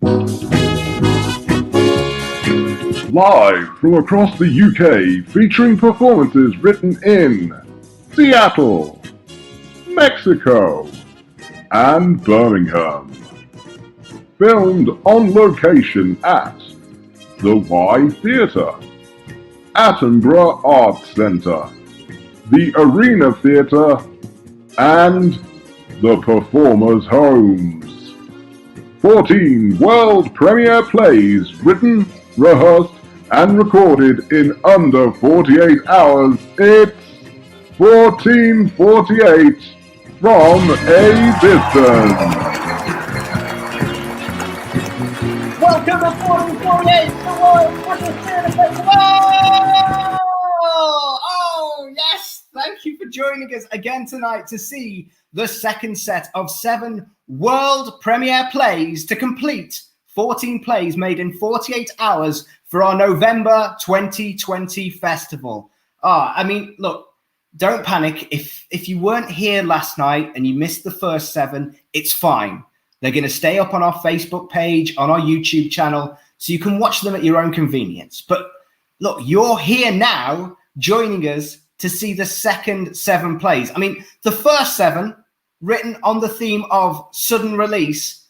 Live from across the UK, featuring performances written in Seattle, Mexico, and Birmingham. Filmed on location at the Y Theatre, Attenborough Arts Centre, the Arena Theatre, and the Performers' Homes. 14 world premiere plays written, rehearsed, and recorded in under 48 hours. It's 1448 from a distance. Welcome to 1448, the Royal British Theatre Festival! Oh, yes! Thank you for joining us again tonight to see the second set of 7 world premiere plays to complete 14 plays made in 48 hours for our November 2020 festival. Look, don't panic. If you weren't here last night and you missed the first 7, it's fine. They're going to stay up on our Facebook page, on our YouTube channel, so you can watch them at your own convenience. But look, you're here now joining us to see the second 7 plays. The first 7, written on the theme of sudden release,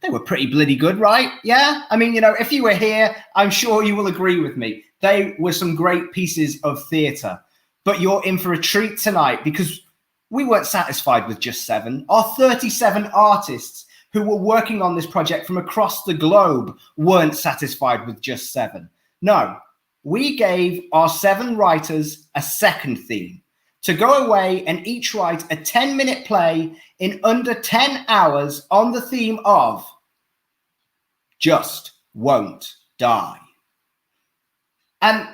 they were pretty bloody good, right? Yeah? If you were here, I'm sure you will agree with me. They were some great pieces of theatre. But you're in for a treat tonight because we weren't satisfied with just 7. Our 37 artists who were working on this project from across the globe weren't satisfied with just 7. No, we gave our 7 writers a second theme to go away and each write a 10-minute play in under 10 hours on the theme of Just Won't Die. And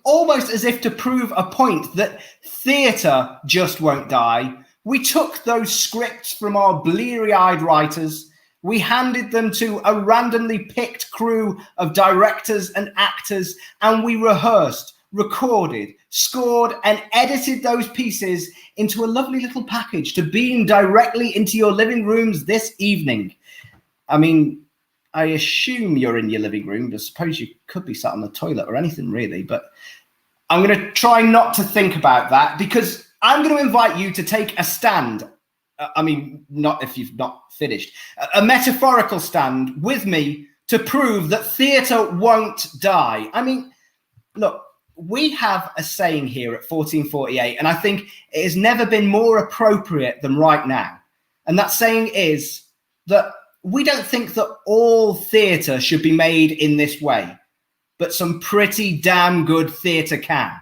almost as if to prove a point that theatre just won't die, we took those scripts from our bleary-eyed writers, we handed them to a randomly picked crew of directors and actors, and we rehearsed, recorded, scored, and edited those pieces into a lovely little package to beam directly into your living rooms this evening. I assume you're in your living room. I suppose you could be sat on the toilet or anything really, but I'm going to try not to think about that because I'm going to invite you to take a stand. Not if you've not finished. A metaphorical stand with me to prove that theatre won't die. Look, we have a saying here at 1448, and I think it has never been more appropriate than right now. And that saying is that we don't think that all theatre should be made in this way, but some pretty damn good theatre can.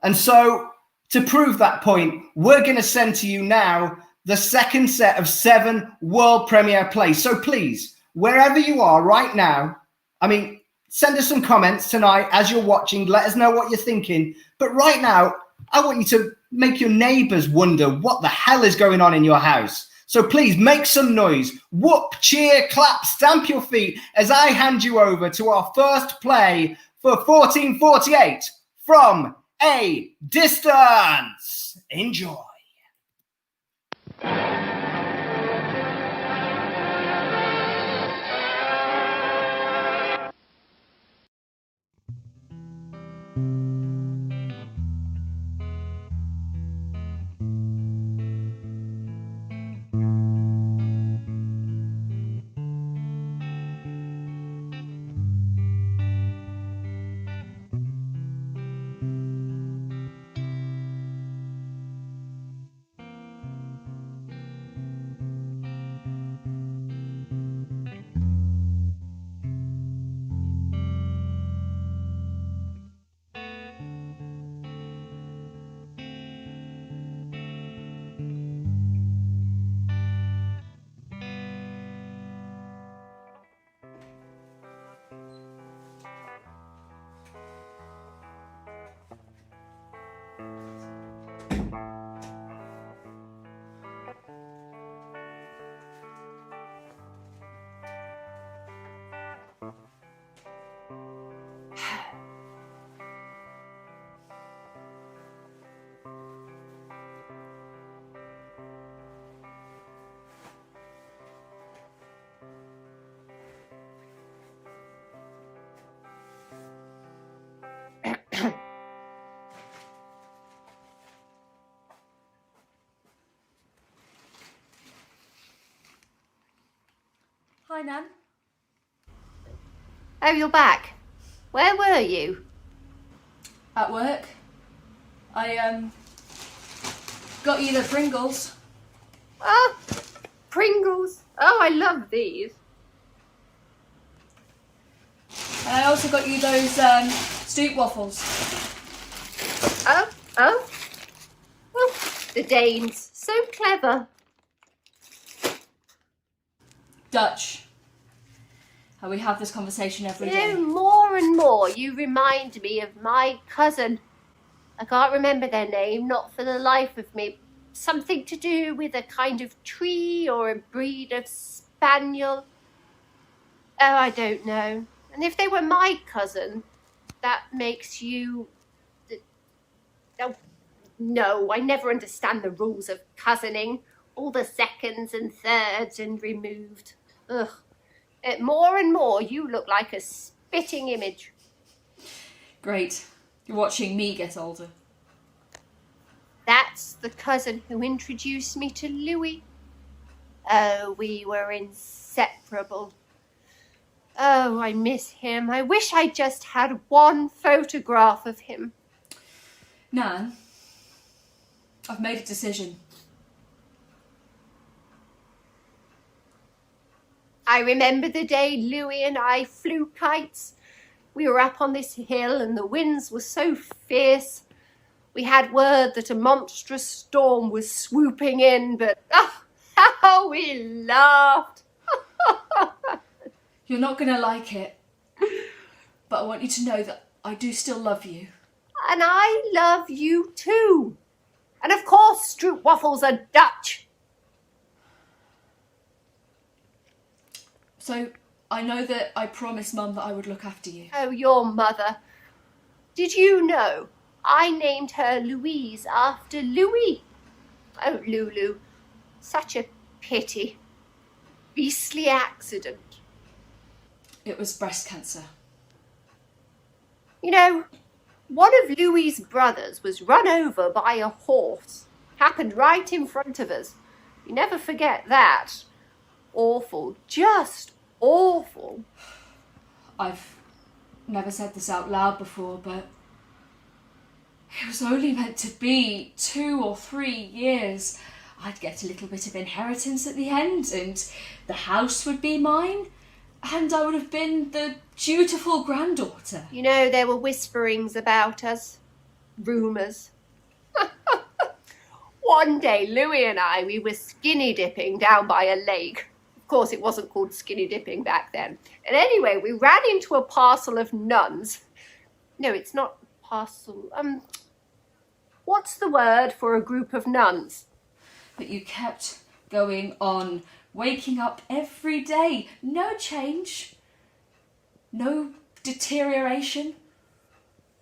And so, to prove that point, we're going to send to you now the second set of 7 world premiere plays. So please, wherever you are right now, send us some comments tonight as you're watching. Let us know what you're thinking. But right now, I want you to make your neighbours wonder what the hell is going on in your house. So please make some noise. Whoop, cheer, clap, stamp your feet as I hand you over to our first play for 1448 from a distance. Enjoy. Hi, Nan. Oh, you're back. Where were you? At work. I, got you the Pringles. Oh, Pringles. Oh, I love these. And I also got you those, Stuart waffles. Oh. Well, the Danes. So clever. Dutch. How we have this conversation every day. More and more you remind me of my cousin. I can't remember their name, not for the life of me. Something to do with a kind of tree or a breed of spaniel. Oh, I don't know. And if they were my cousin, that makes you... Oh, no, I never understand the rules of cousining. All the seconds and thirds and removed. Ugh. More and more, you look like a spitting image. Great. You're watching me get older. That's the cousin who introduced me to Louis. Oh, we were inseparable. Oh, I miss him. I wish I just had one photograph of him. Nan, I've made a decision. I remember the day Louis and I flew kites. We were up on this hill and the winds were so fierce. We had word that a monstrous storm was swooping in, but how we laughed. You're not going to like it, but I want you to know that I do still love you. And I love you too. And of course, Throup waffles are Dutch. So, I know that I promised Mum that I would look after you. Oh, your mother. Did you know I named her Louise after Louis? Oh, Lulu. Such a pity. Beastly accident. It was breast cancer. You know, one of Louis's brothers was run over by a horse. Happened right in front of us. You never forget that. Awful. Just awful. I've never said this out loud before, but it was only meant to be 2 or 3 years. I'd get a little bit of inheritance at the end, and the house would be mine, and I would have been the dutiful granddaughter. You know, there were whisperings about us. Rumours. One day, Louis and I, we were skinny dipping down by a lake. Of course, it wasn't called skinny dipping back then. And anyway, we ran into a parcel of nuns. No, it's not parcel. What's the word for a group of nuns? But you kept going on, waking up every day. No change. No deterioration.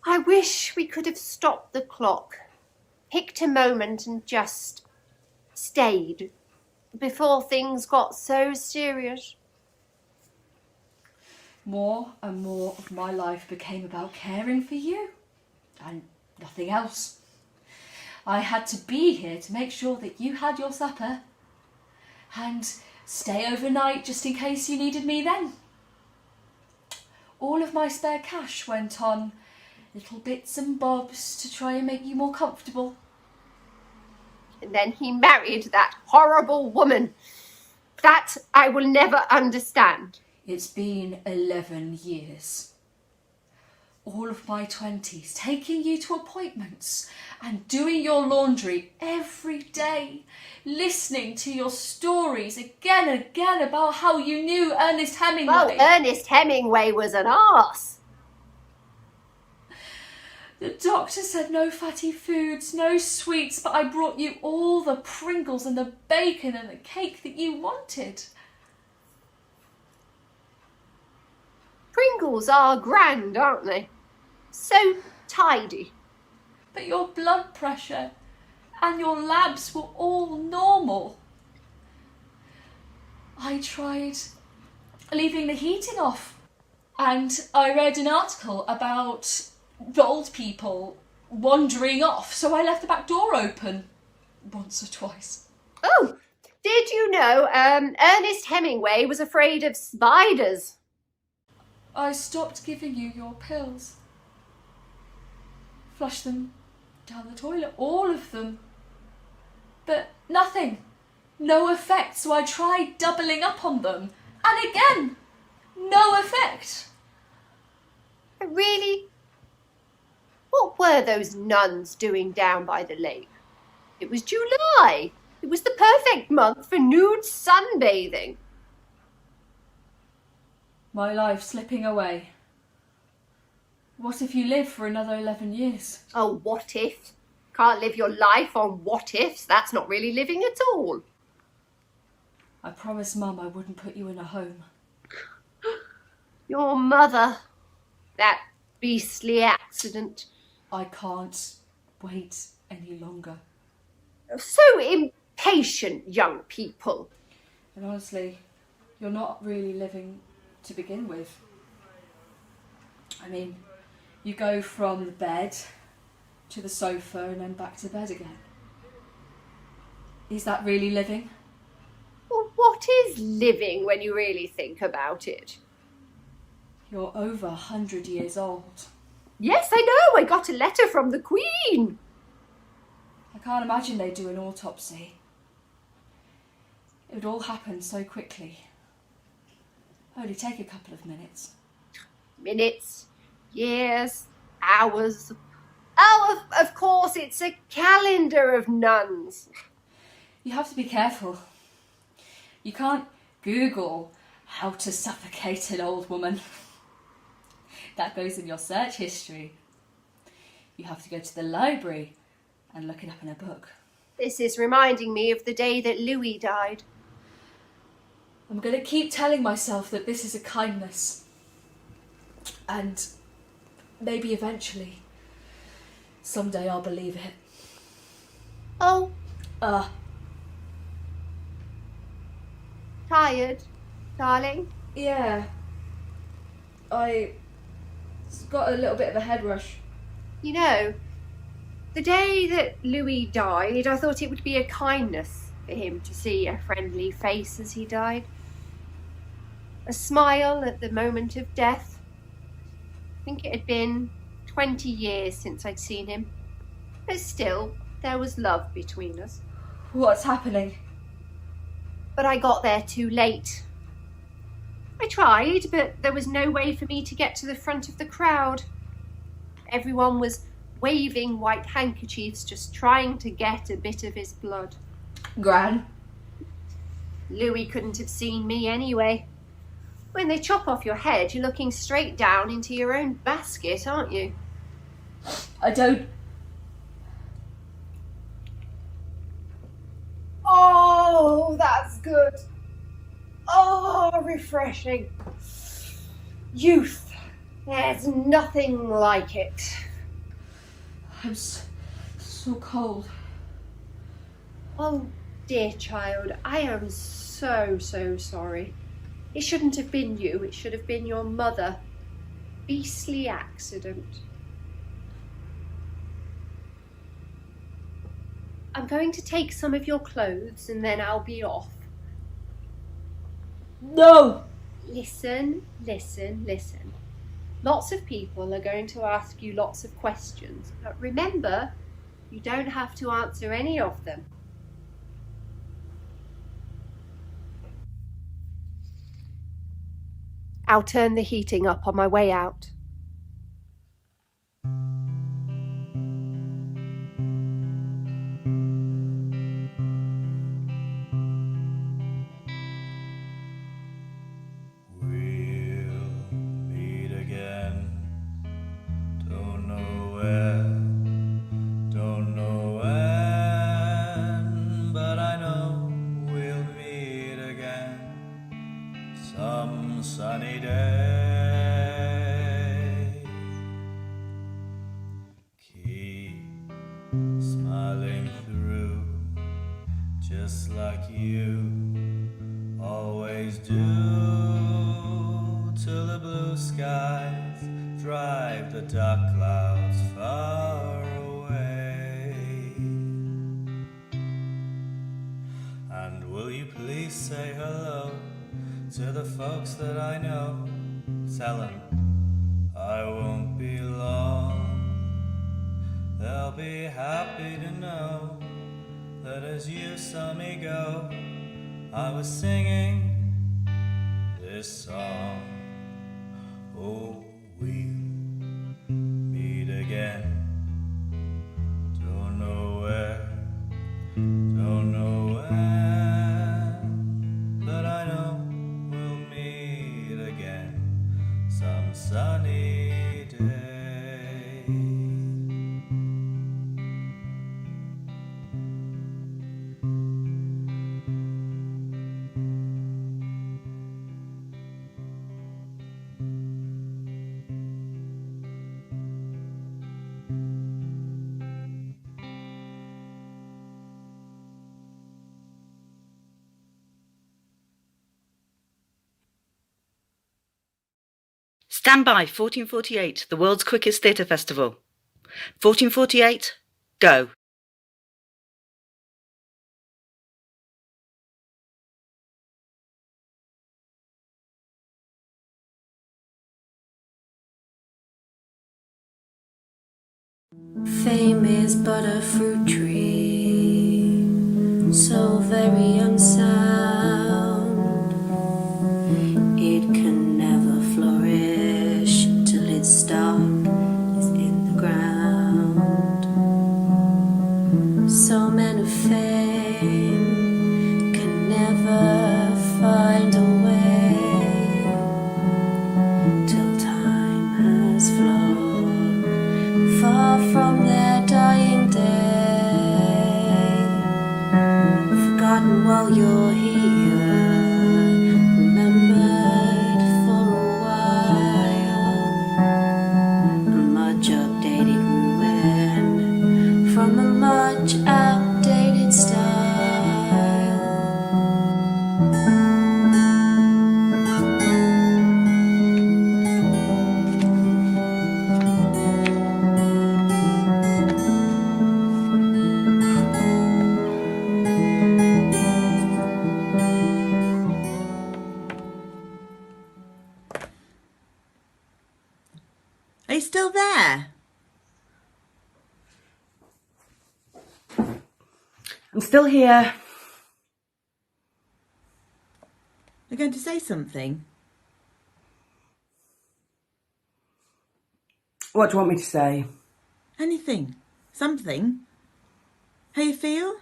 I wish we could have stopped the clock, picked a moment and just stayed before things got so serious. More and more of my life became about caring for you and nothing else. I had to be here to make sure that you had your supper and stay overnight just in case you needed me then. All of my spare cash went on little bits and bobs to try and make you more comfortable. And then he married that horrible woman. That I will never understand. It's been 11 years. All of my 20s, taking you to appointments and doing your laundry every day, listening to your stories again and again about how you knew Ernest Hemingway. Well, Ernest Hemingway was an arse. The doctor said no fatty foods, no sweets, but I brought you all the Pringles and the bacon and the cake that you wanted. Pringles are grand, aren't they? So tidy. But your blood pressure and your labs were all normal. I tried leaving the heating off, and I read an article about old people wandering off, so I left the back door open once or twice. Oh, Did you know Ernest Hemingway was afraid of spiders? I stopped giving you your pills. Flushed them down the toilet, all of them. But nothing. No effect, so I tried doubling up on them. And again, no effect. Really? What were those nuns doing down by the lake? It was July. It was the perfect month for nude sunbathing. My life slipping away. What if you live for another 11 years? Oh, what if? Can't live your life on what ifs. That's not really living at all. I promised Mum I wouldn't put you in a home. Your mother. That beastly accident. I can't wait any longer. So impatient, young people. And honestly, you're not really living to begin with. I mean, you go from the bed to the sofa and then back to bed again. Is that really living? Well, what is living when you really think about it? You're over 100 years old. Yes, I know. I got a letter from the Queen. I can't imagine they'd do an autopsy. It would all happen so quickly. Only take a couple of minutes. Minutes, years, hours. Oh, of course, it's a calendar of nuns. You have to be careful. You can't Google how to suffocate an old woman. That goes in your search history. You have to go to the library and look it up in a book. This is reminding me of the day that Louis died. I'm going to keep telling myself that this is a kindness. And maybe eventually, someday I'll believe it. Oh, tired, darling? Yeah. I got a little bit of a head rush. You know, the day that Louis died, I thought it would be a kindness for him to see a friendly face as he died. A smile at the moment of death. I think it had been 20 years since I'd seen him. But still, there was love between us. What's happening? But I got there too late. I tried, but there was no way for me to get to the front of the crowd. Everyone was waving white handkerchiefs, just trying to get a bit of his blood. Gran? Louis couldn't have seen me anyway. When they chop off your head, you're looking straight down into your own basket, aren't you? I don't... Oh, that's good. Oh, refreshing. Youth. There's nothing like it. I'm so cold. Oh, dear child, I am so sorry. It shouldn't have been you, it should have been your mother. Beastly accident. I'm going to take some of your clothes and then I'll be off. No! Listen. Lots of people are going to ask you lots of questions, but remember, you don't have to answer any of them. I'll turn the heating up on my way out. And will you please say hello to the folks that I know? Tell them I won't be long. They'll be happy to know that as you saw me go, I was singing this song. Oh, we'll meet again. Don't know where, don't know when, but I know we'll meet again some sunny day. Stand by, 1448, the world's quickest theatre festival. 1448, go. Fame is but a fruit tree, so very unsound. It can never flourish till its stalk is in the ground. So men of fame can never find a way till time has flown far from their dying day. Forgotten while you're here, remembered for a while. A much updated ruin from a much outdated style. Are you still there? I'm still here. You're going to say something? What do you want me to say? Anything? Something? How you feel?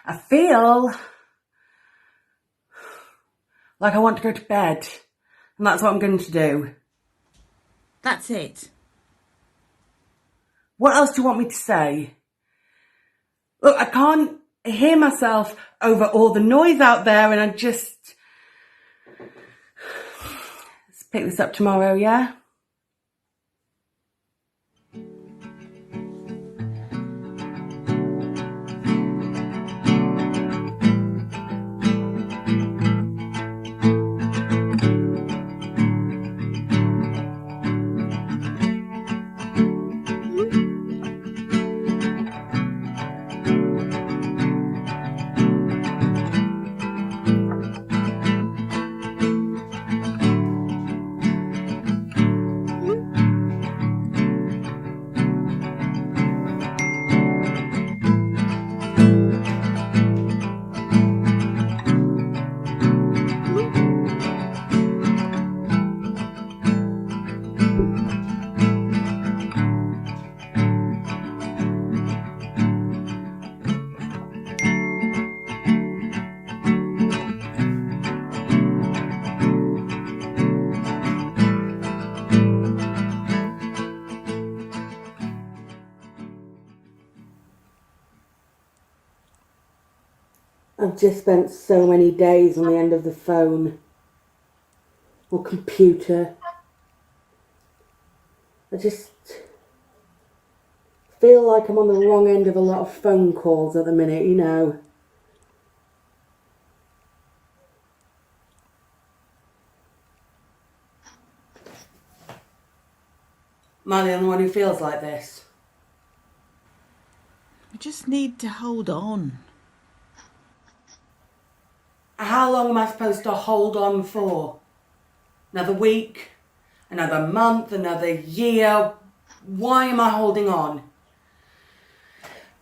I feel like I want to go to bed, and that's what I'm going to do. That's it. What else do you want me to say? Look, I can't hear myself over all the noise out there, and let's pick this up tomorrow, yeah? I've just spent so many days on the end of the phone or computer. I just feel like I'm on the wrong end of a lot of phone calls at the minute, you know. Am I the only one who feels like this? We just need to hold on. How long am I supposed to hold on for? Another week? Another month? Another year? Why am I holding on?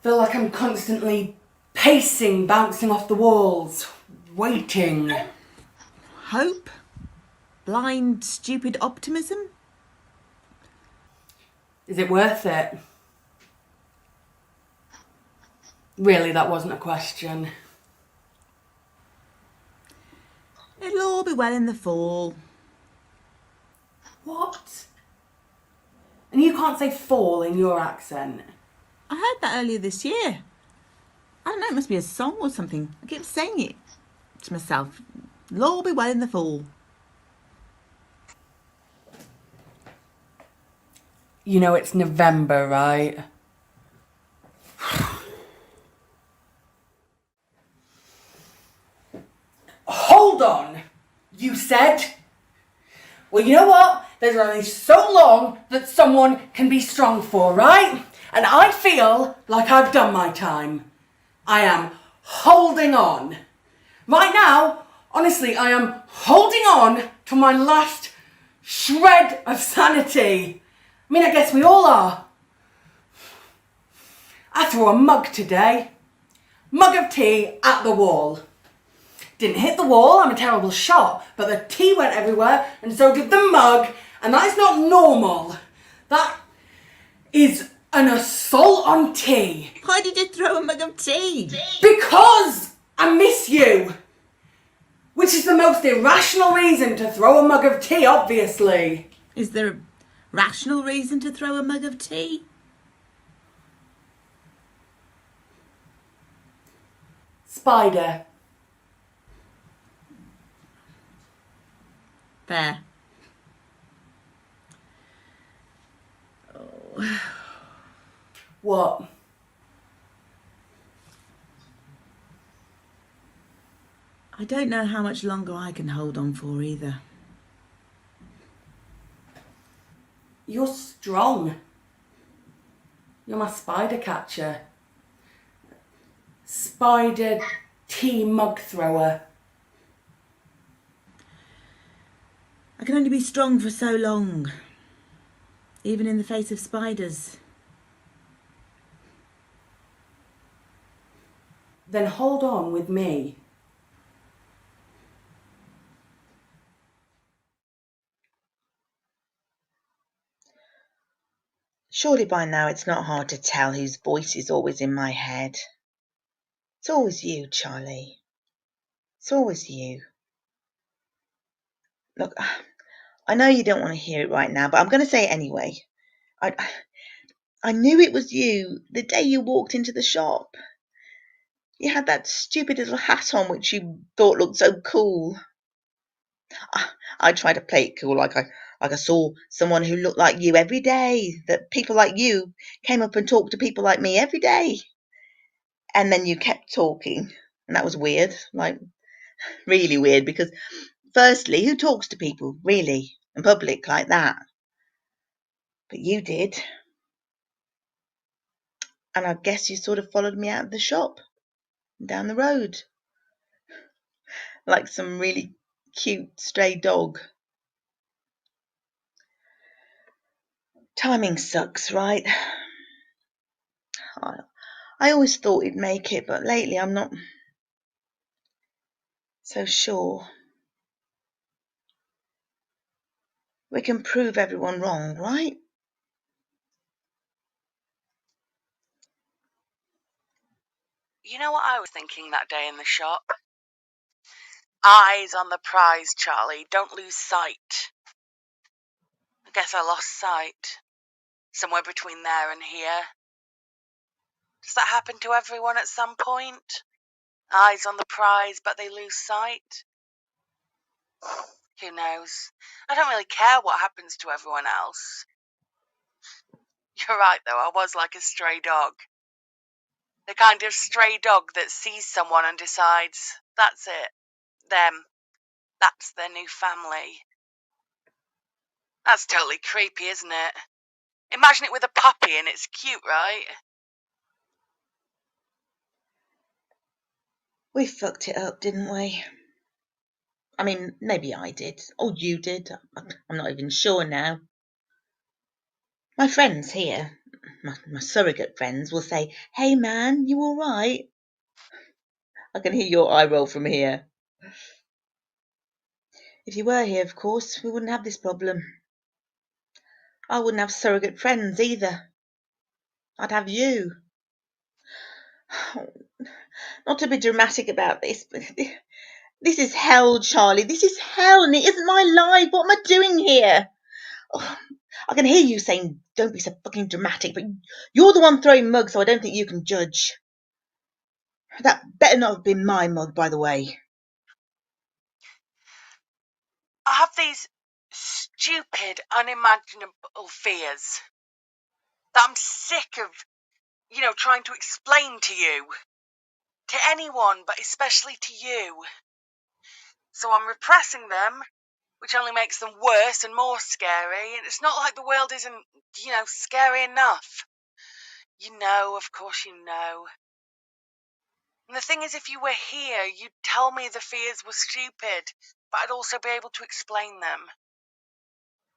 Feel like I'm constantly pacing, bouncing off the walls, waiting. Hope? Blind, stupid optimism? Is it worth it? Really, that wasn't a question. It'll all be well in the fall. What? And you can't say fall in your accent. I heard that earlier this year. I don't know, it must be a song or something. I keep saying it to myself. It'll all be well in the fall. You know it's November, right? Hold on, you said? Well, you know what? There's only so long that someone can be strong for, right? And I feel like I've done my time. I am holding on. Right now, honestly, I am holding on to my last shred of sanity. I mean, I guess we all are. I threw a mug today. Mug of tea at the wall. Didn't hit the wall, I'm a terrible shot, but the tea went everywhere and so did the mug, and that is not normal. That is an assault on tea. Why did you throw a mug of tea? Because I miss you. Which is the most irrational reason to throw a mug of tea, obviously. Is there a rational reason to throw a mug of tea? Spider. Fair. What? I don't know how much longer I can hold on for either. You're strong. You're my spider catcher. Spider tea mug thrower. I can only be strong for so long, even in the face of spiders. Then hold on with me. Surely by now it's not hard to tell whose voice is always in my head. It's always you, Charlie. It's always you. Look, I know you don't want to hear it right now, but I'm going to say it anyway. I knew it was you the day you walked into the shop. You had that stupid little hat on which you thought looked so cool. I tried to play it cool like I saw someone who looked like you every day, that people like you came up and talked to people like me every day. And then you kept talking, and that was weird, like really weird, because firstly, who talks to people, really, in public like that? But you did. And I guess you sort of followed me out of the shop, down the road, like some really cute stray dog. Timing sucks, right? I always thought he'd make it, but lately I'm not so sure. We can prove everyone wrong, right? You know what I was thinking that day in the shop? Eyes on the prize, Charlie. Don't lose sight. I guess I lost sight. Somewhere between there and here. Does that happen to everyone at some point? Eyes on the prize, but they lose sight? Who knows? I don't really care what happens to everyone else. You're right, though. I was like a stray dog. The kind of stray dog that sees someone and decides, that's it. Them. That's their new family. That's totally creepy, isn't it? Imagine it with a puppy and it's cute, right? We fucked it up, didn't we? I mean, maybe I did, or you did. I'm not even sure now. My friends here, my surrogate friends, will say, "Hey man, you all right?" I can hear your eye roll from here. If you were here, of course, we wouldn't have this problem. I wouldn't have surrogate friends either. I'd have you. Not to be dramatic about this, but this is hell, Charlie. This is hell, and it isn't my life. What am I doing here? Oh, I can hear you saying, "Don't be so fucking dramatic," but you're the one throwing mugs, so I don't think you can judge. That better not have been my mug, by the way. I have these stupid, unimaginable fears that I'm sick of, trying to explain to you. To anyone, but especially to you. So I'm repressing them, which only makes them worse and more scary, and it's not like the world isn't, scary enough. Of course you know. And the thing is, if you were here, you'd tell me the fears were stupid, but I'd also be able to explain them.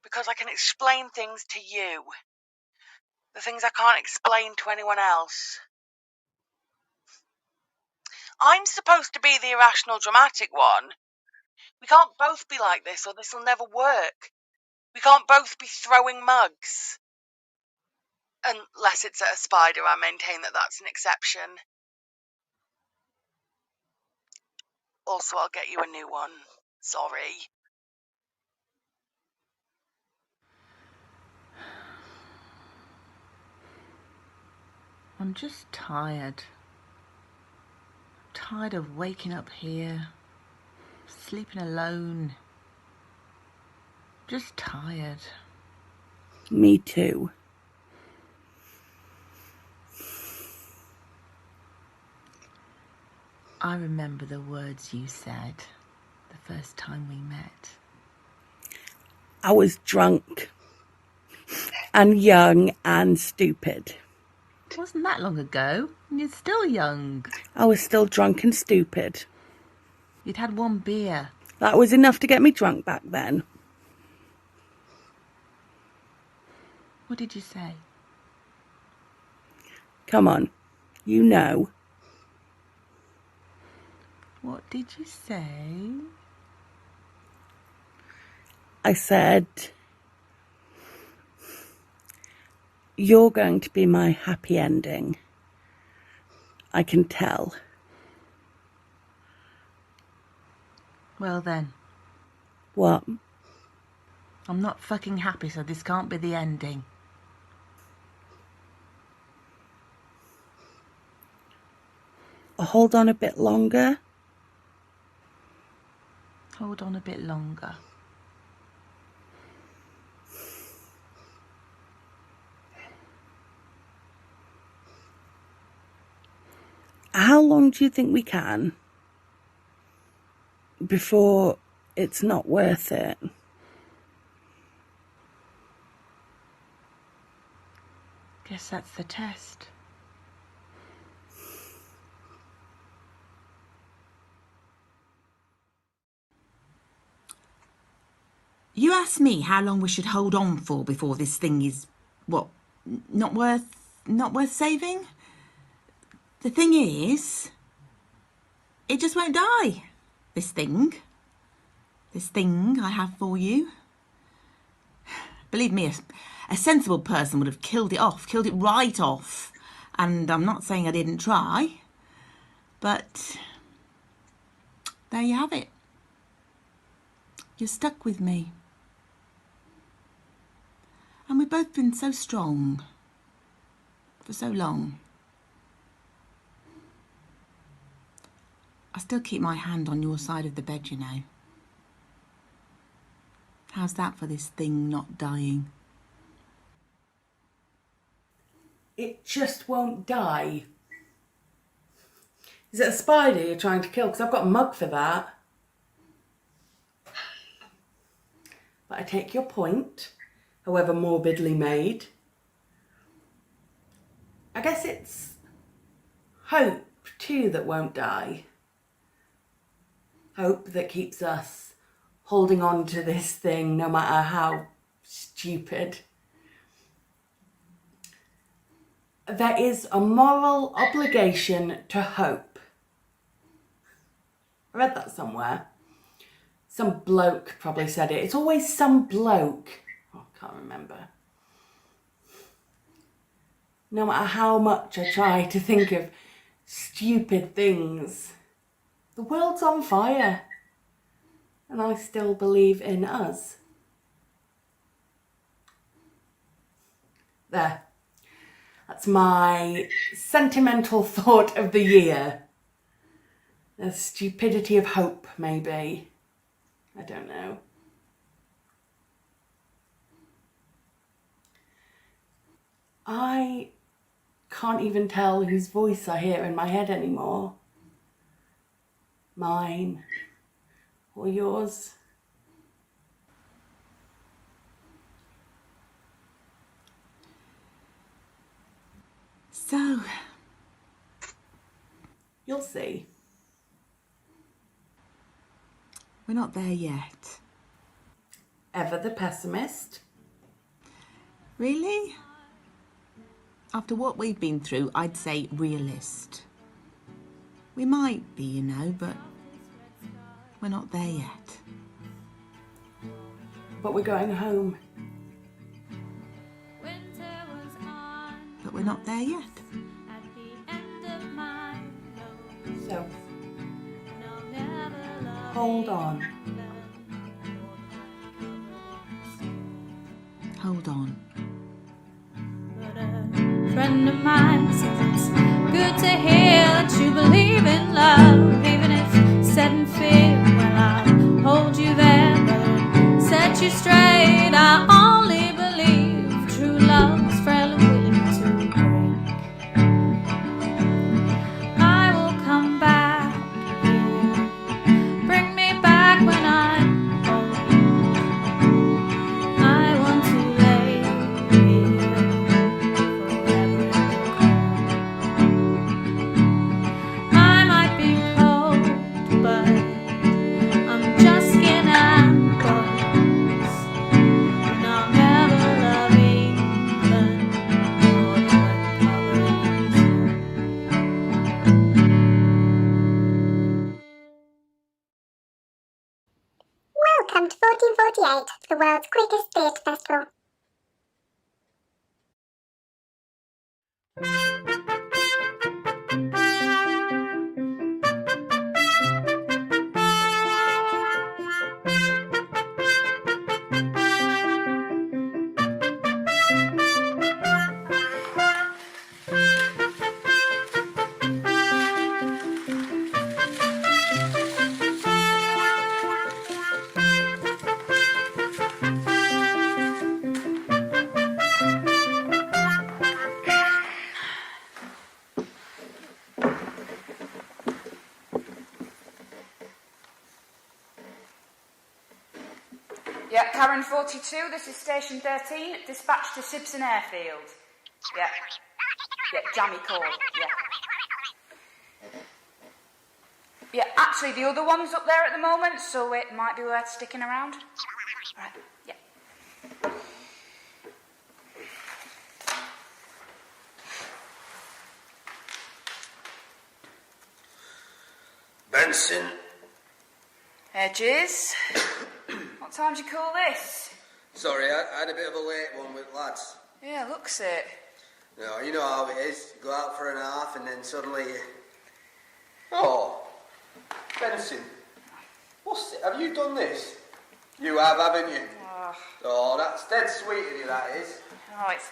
Because I can explain things to you. The things I can't explain to anyone else. I'm supposed to be the irrational, dramatic one. We can't both be like this, or this will never work. We can't both be throwing mugs. Unless it's at a spider, I maintain that that's an exception. Also, I'll get you a new one. Sorry. I'm just tired. Tired of waking up here, sleeping alone. Just tired. Me too. I remember the words you said the first time we met. I was drunk and young and stupid. It wasn't that long ago, and you're still young. I was still drunk and stupid. You'd had one beer. That was enough to get me drunk back then. What did you say? Come on, you know. What did you say? I said, "You're going to be my happy ending. I can tell." Well then. What? I'm not fucking happy, so this can't be the ending. Hold on a bit longer. Hold on a bit longer. How long do you think we can? Before it's not worth it. Guess that's the test. You asked me how long we should hold on for before this thing is, not worth saving? The thing is, it just won't die. This thing I have for you. Believe me, a sensible person would have killed it right off. And I'm not saying I didn't try, but there you have it. You're stuck with me. And we've both been so strong for so long. I still keep my hand on your side of the bed, you know. How's that for this thing not dying? It just won't die. Is it a spider you're trying to kill? Because I've got a mug for that. But I take your point, however morbidly made. I guess it's hope too that won't die. Hope that keeps us holding on to this thing, no matter how stupid. There is a moral obligation to hope. I read that somewhere. Some bloke probably said it. It's always some bloke. Oh, I can't remember. No matter how much I try to think of stupid things, the world's on fire. And I still believe in us. There. That's my sentimental thought of the year. The stupidity of hope, maybe. I don't know. I can't even tell whose voice I hear in my head anymore. Mine or yours. So, You'll see. we're not there yet. Ever the pessimist? Really? After what we've been through, I'd say realist. We might be, you know, but we're not there yet. But we're going home. But we're not there yet. So, hold on. Hold on. Friend of mine says it's good to hear that you believe in love, even if said and feel. Well, I'll hold you there, but set you straight. I only believe true love's frail and willing to break. I will come back here, bring me back when I'm old. I want to lay here forever in the cold. I might be cold, but I'm just skin and bones. And I'll never love England more than when colours. Welcome to 1448, the world's quickest theatre festival. Yeah, Karen 42, this is station 13, dispatch to Sibson Airfield. Yeah. Yeah, jammy call, yeah. Yeah, actually the other one's up there at the moment, so it might be worth sticking around. Right, yeah. Benson. Hedges. What time do you call this? Sorry, I had a bit of a late one with lads. Yeah, looks it. No, you know how it is. Go out for an half and then suddenly... Oh, Benson. What's it? Have you done this? You have, haven't you? Oh, that's dead sweet of you, that is.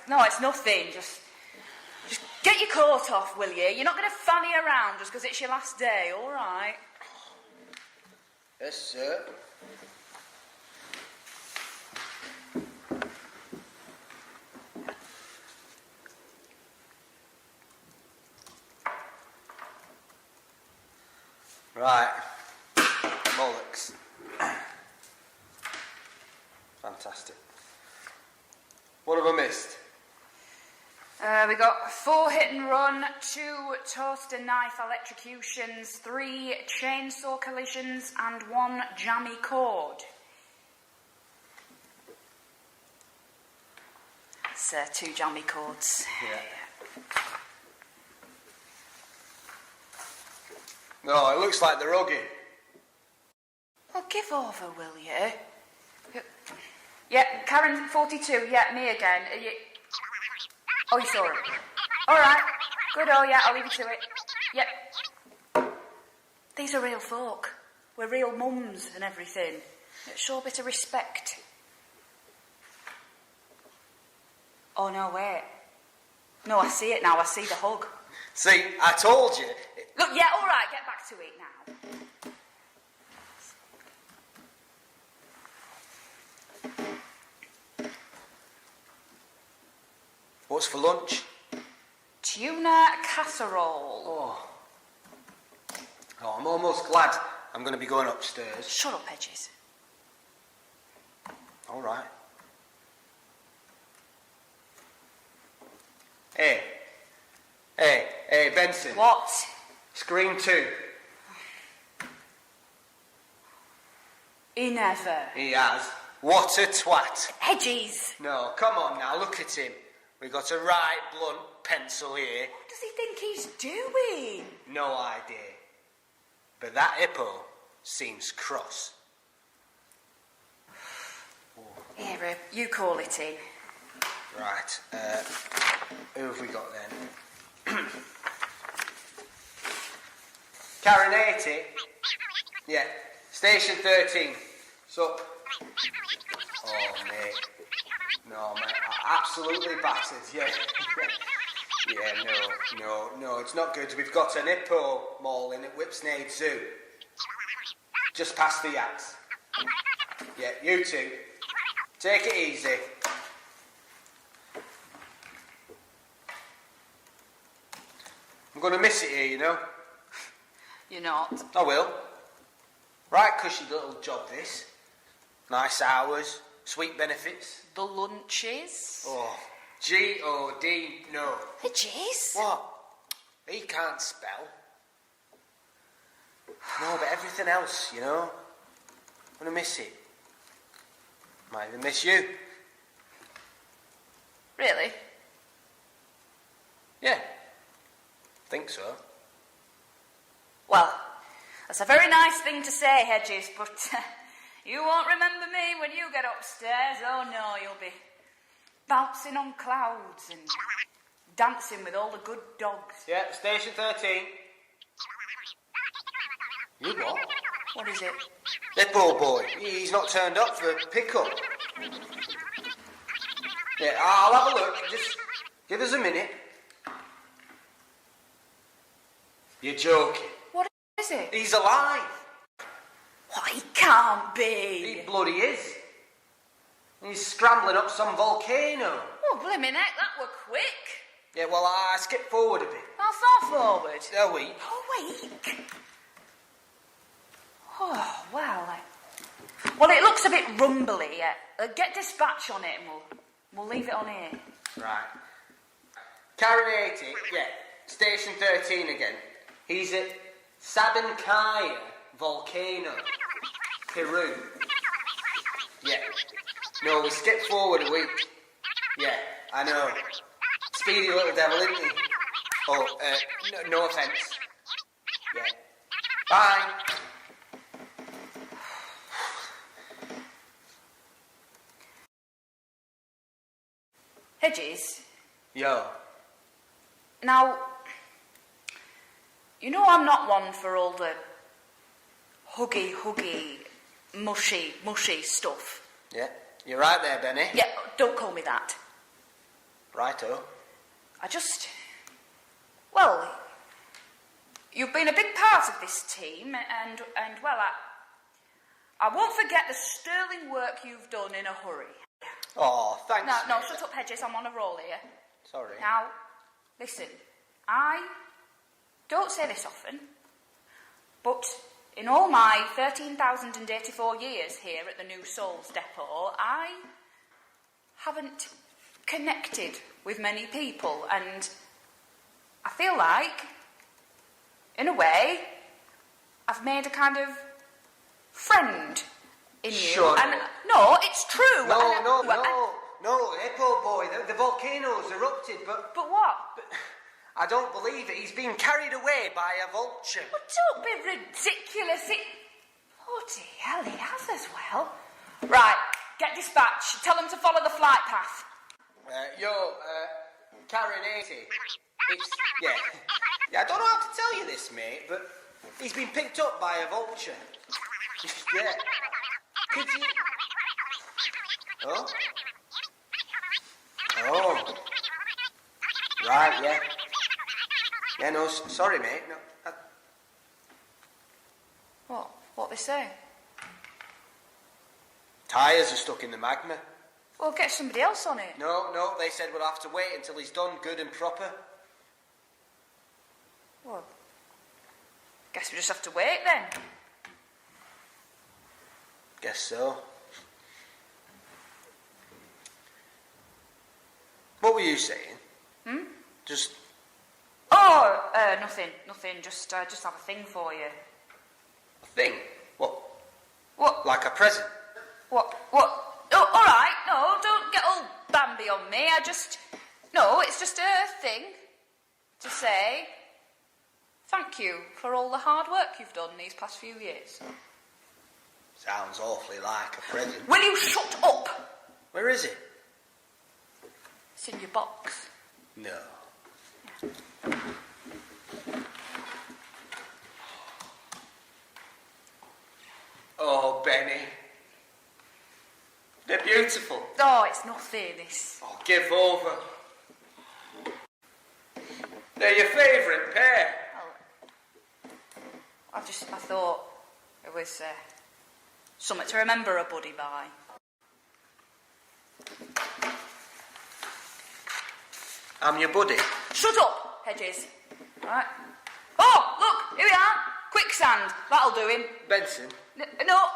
No, it's nothing. Just get your coat off, will you? You're not going to fanny around just because it's your last day, all right? Yes, sir. Right. Bollocks. Fantastic. What have I missed? We got 4 hit and run, 2 toaster knife electrocutions, 3 chainsaw collisions, and 1 jammy cord. That's 2 jammy cords. Yeah. No, it looks like they're hugging. Well, give over, will you? Yeah, Karen 42. Yeah, me again. Oh, you saw him. All right. Good. Oh, yeah. I'll leave you to it. Yeah. These are real folk. We're real mums and everything. Show a bit of respect. Oh no, wait. No, I see it now. I see the hug. See, I told you. Look, yeah. All right. Get back to it now. What's for lunch? Tuna casserole. Oh, I'm almost glad I'm going to be going upstairs. Shut up, Hedges. All right. Hey, Benson. What? Scream 2. He never. He has. What a twat. Hedges. No, come on now, look at him. We got a right blunt pencil here. What does he think he's doing? No idea. But that hippo seems cross. Here, you call it in. Right, who have we got then? Karen 80. Yeah, station 13. So... Oh, mate. No, mate, absolutely battered, yeah. Yeah, no, it's not good. We've got an hippo mauling at Whipsnade Zoo. Just past the yaks. Yeah, you two. Take it easy. I'm going to miss it here, you know. You're not. I will. Right cushy little job, this. Nice hours, sweet benefits. The lunches. Oh, G-O-D, no. Hedges? What? He can't spell. No, but everything else, you know. I'm going to miss it. Might even miss you. Really? Yeah. Think so. Well, that's a very nice thing to say, Hedges, but you won't remember me when you get upstairs. Oh no, you'll be bouncing on clouds and dancing with all the good dogs. Yeah, station 13. You what? What is it? Hippo boy. He's not turned up for pickup. Yeah, I'll have a look. Just give us a minute. You're joking. What is it? He's alive. Why, he can't be. He bloody is. He's scrambling up some volcano. Oh, blimey heck, that were quick. Yeah, well, I skipped forward a bit. How far forward? A week. A week? Oh, well, well, it looks a bit rumbly. Get dispatch on it and we'll leave it on here. Right. Karen 80, yeah, station 13 again. He's at Sabancaya Volcano, Peru. Yeah. No, we skipped forward a week. Yeah, I know. Speedy little devil, isn't he? Oh, no offence. Yeah. Bye. Hedges? Yo. Now, you know I'm not one for all the huggy, mushy stuff. Yeah, you're right there, Benny. Yeah, don't call me that. Righto. Well, you've been a big part of this team, and well, I won't forget the sterling work you've done in a hurry. Oh, thanks. No, shut up, Hedges, I'm on a roll here. Sorry. Now, listen, I don't say this often, but in all my 13,084 years here at the New Souls Depot, I haven't connected with many people, and I feel like, in a way, I've made a kind of friend in you. Sure. And no, it's true. No. No, Hippo Boy, the volcano's erupted, but... But what? I don't believe it. He's been carried away by a vulture. Well, don't be ridiculous. Bloody hell, he has as well. Right, get dispatch. Tell them to follow the flight path. Karen 80. Yeah, I don't know how to tell you this, mate, but he's been picked up by a vulture. Yeah. Could you... Oh? Oh. Right, yeah. Yeah, no, sorry, mate. No. What? What they say? Tyres are stuck in the magma. Well, get somebody else on it. No, they said we'll have to wait until he's done good and proper. Well, guess we just have to wait then. Guess so. What were you saying? Just... Oh, nothing. Just have a thing for you. A thing? What? What? Like a present? What? Oh, all right. No, don't get all Bambi on me. No, it's just a thing to say thank you for all the hard work you've done these past few years. Sounds awfully like a present. Will you shut up? Where is it? It's in your box. No. Yeah. Oh, Benny. They're beautiful. Oh, it's nothing, this. Oh, give over. They're your favourite pair. I thought it was something to remember a buddy by. I'm your buddy. Shut up, Hedges. Right. Oh, look, here we are. Quicksand. That'll do him. Benson. No,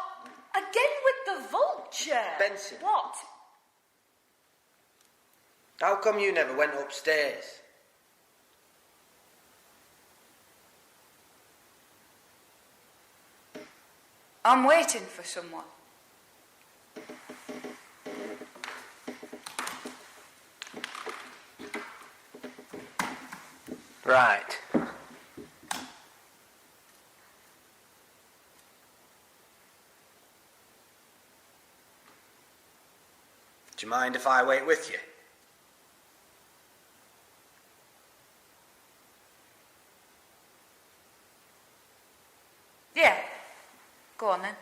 again with the vulture. Benson. What? How come you never went upstairs? I'm waiting for someone. Right. Do you mind if I wait with you? Yeah. Go on then.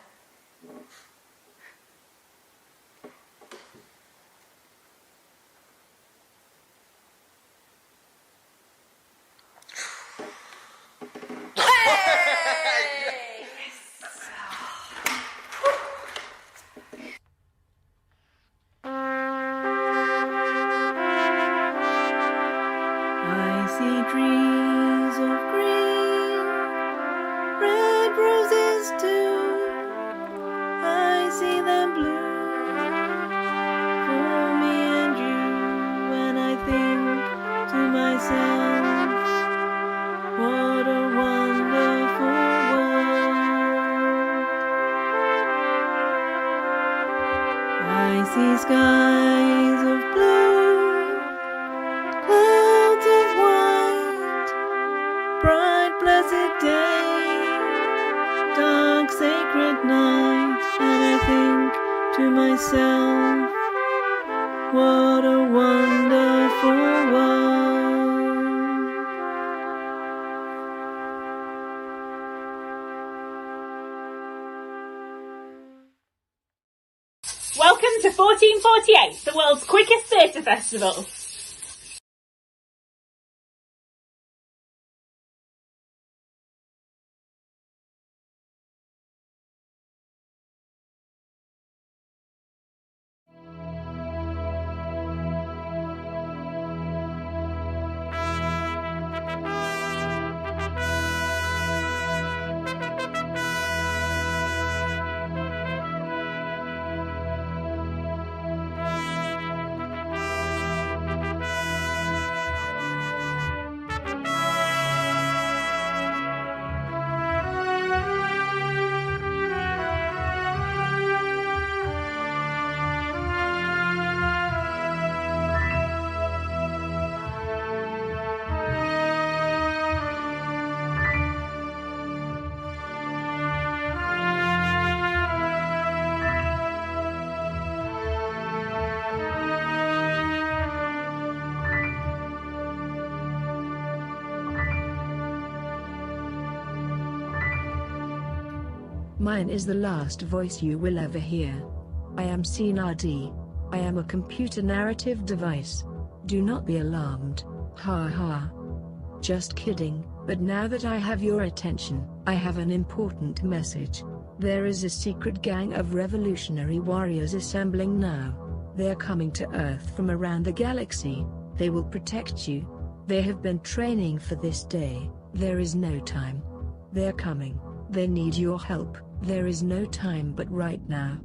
Welcome to 1448, the world's quickest theatre festival. Mine is the last voice you will ever hear. I am CNRD. I am a computer narrative device. Do not be alarmed. Ha ha. Just kidding, but now that I have your attention, I have an important message. There is a secret gang of revolutionary warriors assembling now. They are coming to Earth from around the galaxy. They will protect you. They have been training for this day. There is no time. They are coming. They need your help. There is no time but right now.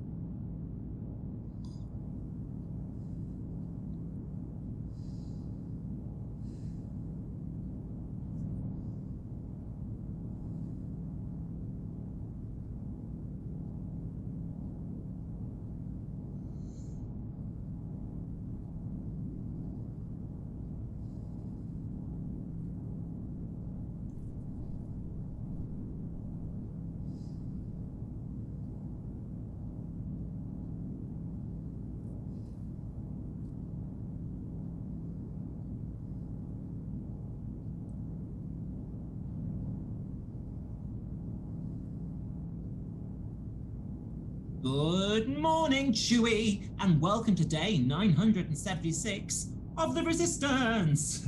Good morning, Chewie, and welcome to day 976 of the Resistance.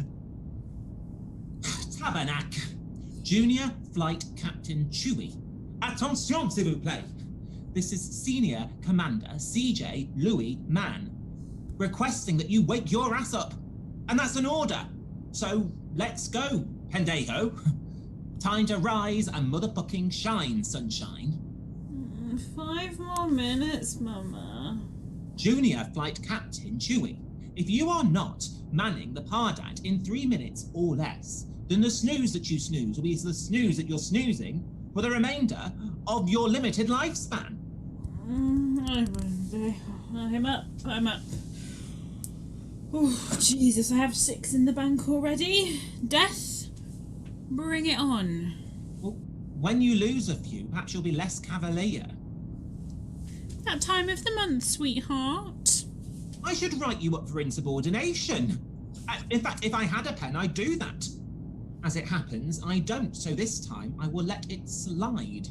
Tabernac. Junior Flight Captain Chewie. Attention, s'il vous plaît. This is Senior Commander CJ Louis Mann, requesting that you wake your ass up. And that's an order. So let's go, pendejo. Time to rise and motherfucking shine, sunshine. 5 more minutes, Mama. Junior Flight Captain Chewie, if you are not manning the Pardite in 3 minutes or less, then the snooze that you snooze will be the snooze that you're snoozing for the remainder of your limited lifespan. I'm up. Oh, Jesus, I have 6 in the bank already. Death, bring it on. Well, when you lose a few, perhaps you'll be less cavalier. That time of the month, sweetheart. I should write you up for insubordination. In fact, if I had a pen, I'd do that. As it happens, I don't, so this time I will let it slide.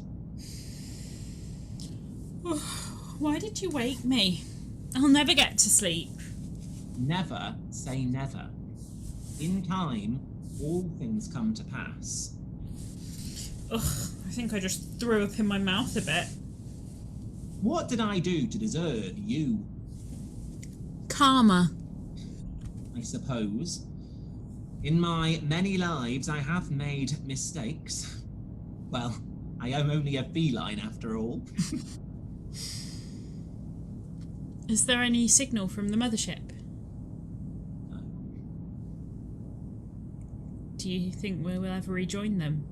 Why did you wake me? I'll never get to sleep. Never say never. In time, all things come to pass. Ugh, I think I just threw up in my mouth a bit. What did I do to deserve you? Karma. I suppose. In my many lives, I have made mistakes. Well, I am only a feline after all. Is there any signal from the mothership? No. Do you think we will ever rejoin them?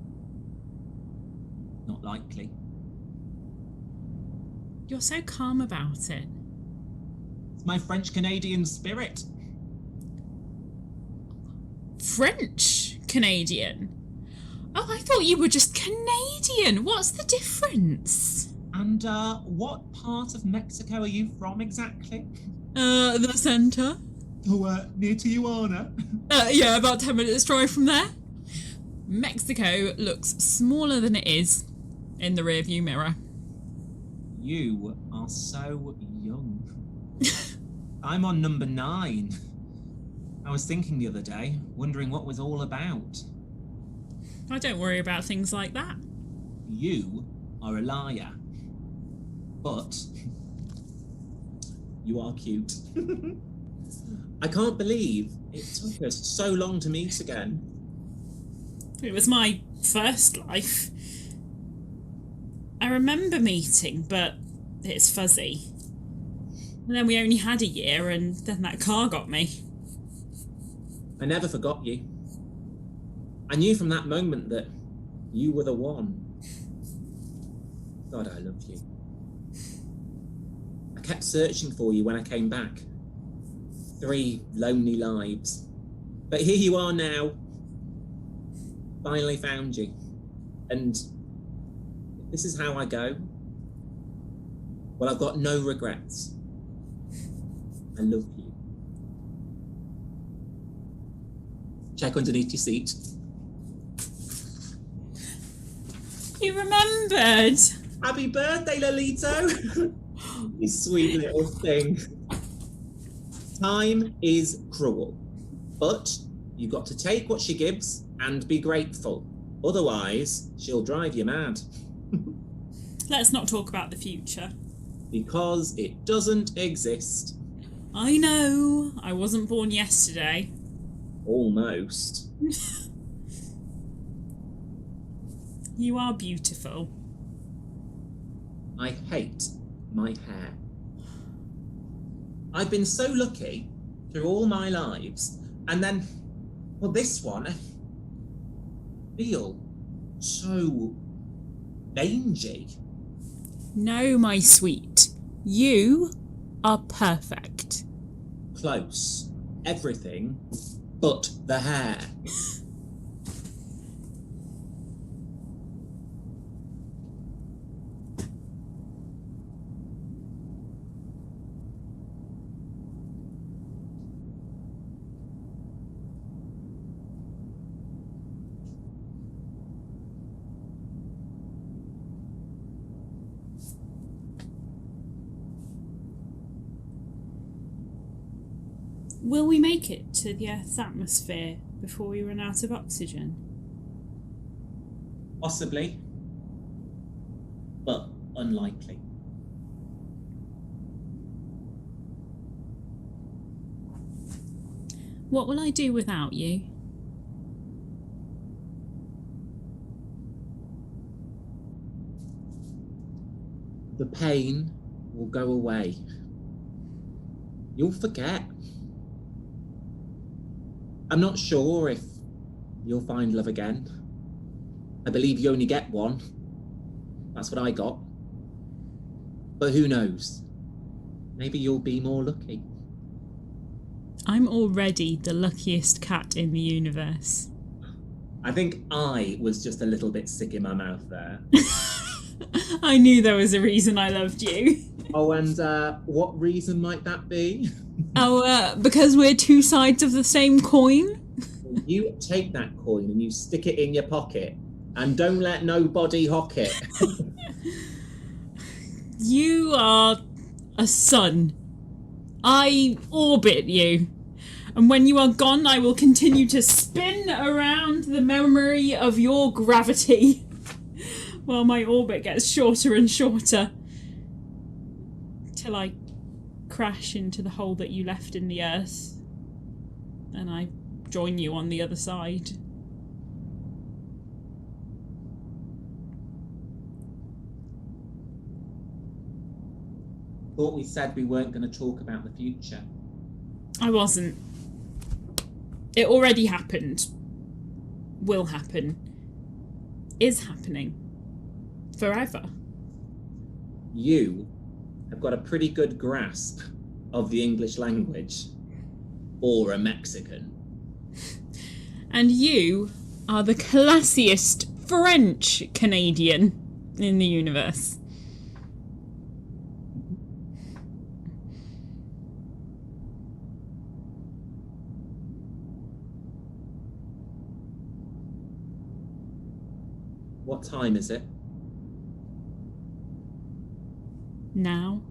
Not likely. You're so calm about it. It's my French-Canadian spirit. French-Canadian? Oh, I thought you were just Canadian. What's the difference? And, what part of Mexico are you from exactly? The centre. Oh, near Tijuana? Yeah, about 10 minutes drive from there. Mexico looks smaller than it is in the rearview mirror. You are so young. I'm on number 9. I was thinking the other day, wondering what was all about. I don't worry about things like that. You are a liar. But you are cute. I can't believe it took us so long to meet again. It was my first life. I remember meeting, but it's fuzzy. And then we only had a year, and then that car got me. I never forgot you. I knew from that moment that you were the one. God, I love you. I kept searching for you when I came back. 3 lonely lives. But here you are now. Finally found you. And if this is how I go, well, I've got no regrets. I love you. Check underneath your seat. You remembered? Happy birthday, Lolito! You sweet little thing. Time is cruel, but you've got to take what she gives and be grateful. Otherwise, she'll drive you mad. Let's not talk about the future. Because it doesn't exist. I know. I wasn't born yesterday. Almost. You are beautiful. I hate my hair. I've been so lucky through all my lives, and then, well, this one, I feel so mangy. No, my sweet. You are perfect. Close. Everything but the hair. Will we make it to the Earth's atmosphere before we run out of oxygen? Possibly, but unlikely. What will I do without you? The pain will go away. You'll forget. I'm not sure if you'll find love again. I believe you only get one. That's what I got. But who knows? Maybe you'll be more lucky. I'm already the luckiest cat in the universe. I think I was just a little bit sick in my mouth there. I knew there was a reason I loved you. Oh, and what reason might that be? Because we're two sides of the same coin. You take that coin and you stick it in your pocket and don't let nobody hock it. You are a sun. I orbit you. And when you are gone, I will continue to spin around the memory of your gravity while my orbit gets shorter and shorter. Till I crash into the hole that you left in the earth. And I join you on the other side. Thought we said we weren't going to talk about the future. I wasn't. It already happened. Will happen. Is happening. Forever. You have got a pretty good grasp of the English language. Or a Mexican. And you are the classiest French Canadian in the universe. What time is it? Now.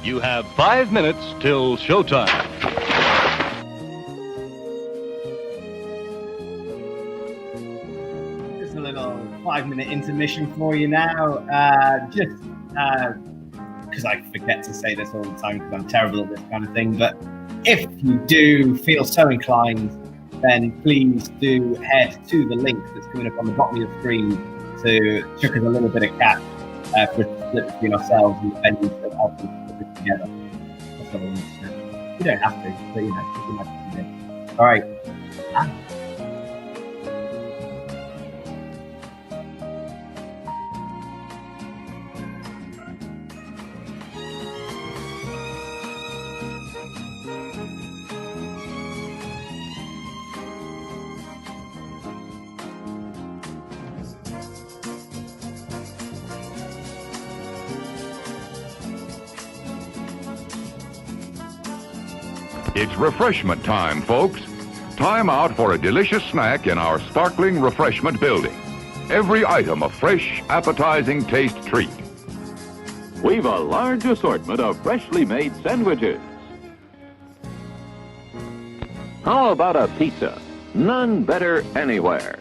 You have 5 minutes till showtime. Just a little 5-minute intermission for you now. Just because I forget to say this all the time because I'm terrible at this kind of thing. But if you do feel so inclined, then please do head to the link that's coming up on the bottom of your screen to chuck us a little bit of cash for a split between ourselves and the venues that help us put this together. That's what I want to say. You don't have to, but you know, if you like to do it. All right. It's refreshment time, folks. Time out for a delicious snack in our sparkling refreshment building. Every item a fresh, appetizing taste treat. We've a large assortment of freshly made sandwiches. How about a pizza? None better anywhere.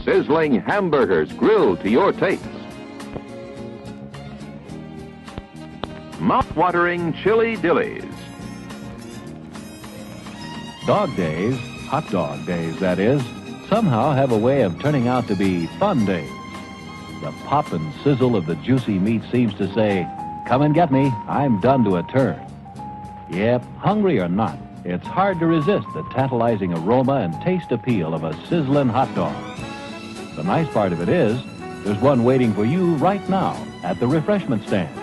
Sizzling hamburgers grilled to your taste. Mouth-watering chili dillies. Dog days, hot dog days that is, somehow have a way of turning out to be fun days. The pop and sizzle of the juicy meat seems to say, come and get me, I'm done to a turn. Yep, hungry or not, it's hard to resist the tantalizing aroma and taste appeal of a sizzling hot dog. The nice part of it is, there's one waiting for you right now at the refreshment stand.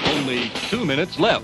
Only 2 minutes left.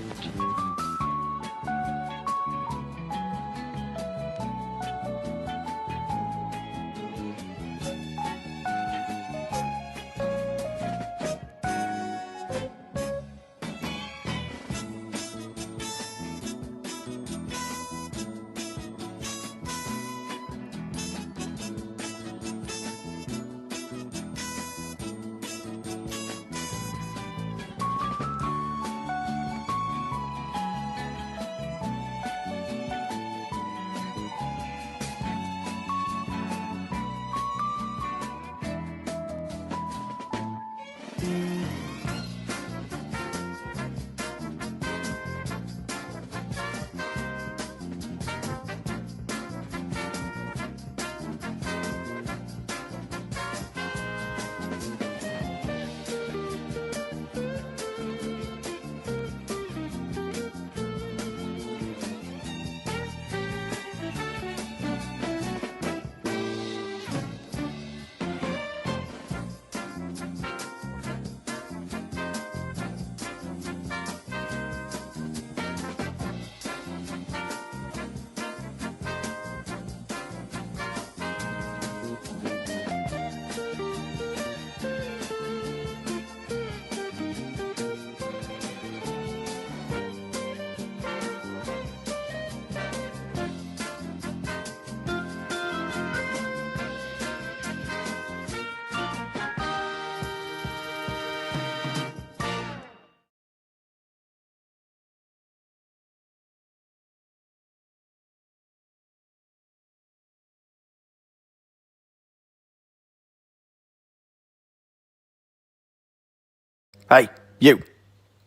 Hey, you.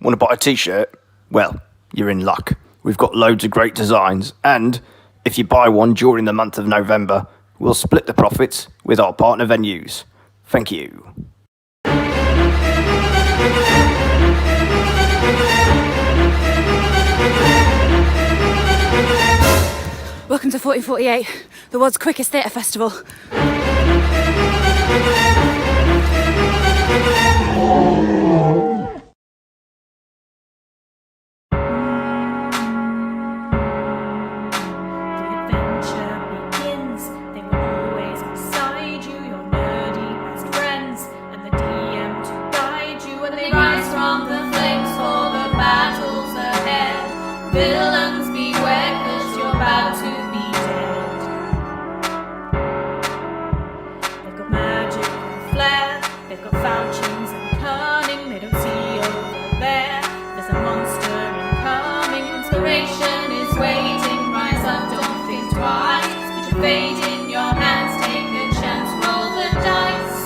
Want to buy a t-shirt? Well, you're in luck. We've got loads of great designs, and if you buy one during the month of November, we'll split the profits with our partner venues. Thank you. Welcome to 1448, the world's quickest theatre festival. Villains beware, 'cause you're about to be dead. They've got magic and flair, they've got falchions and cunning, they don't see over there. There's a monster incoming, inspiration is waiting. Rise up, don't think twice, put your fate in your hands, take a chance, roll the dice.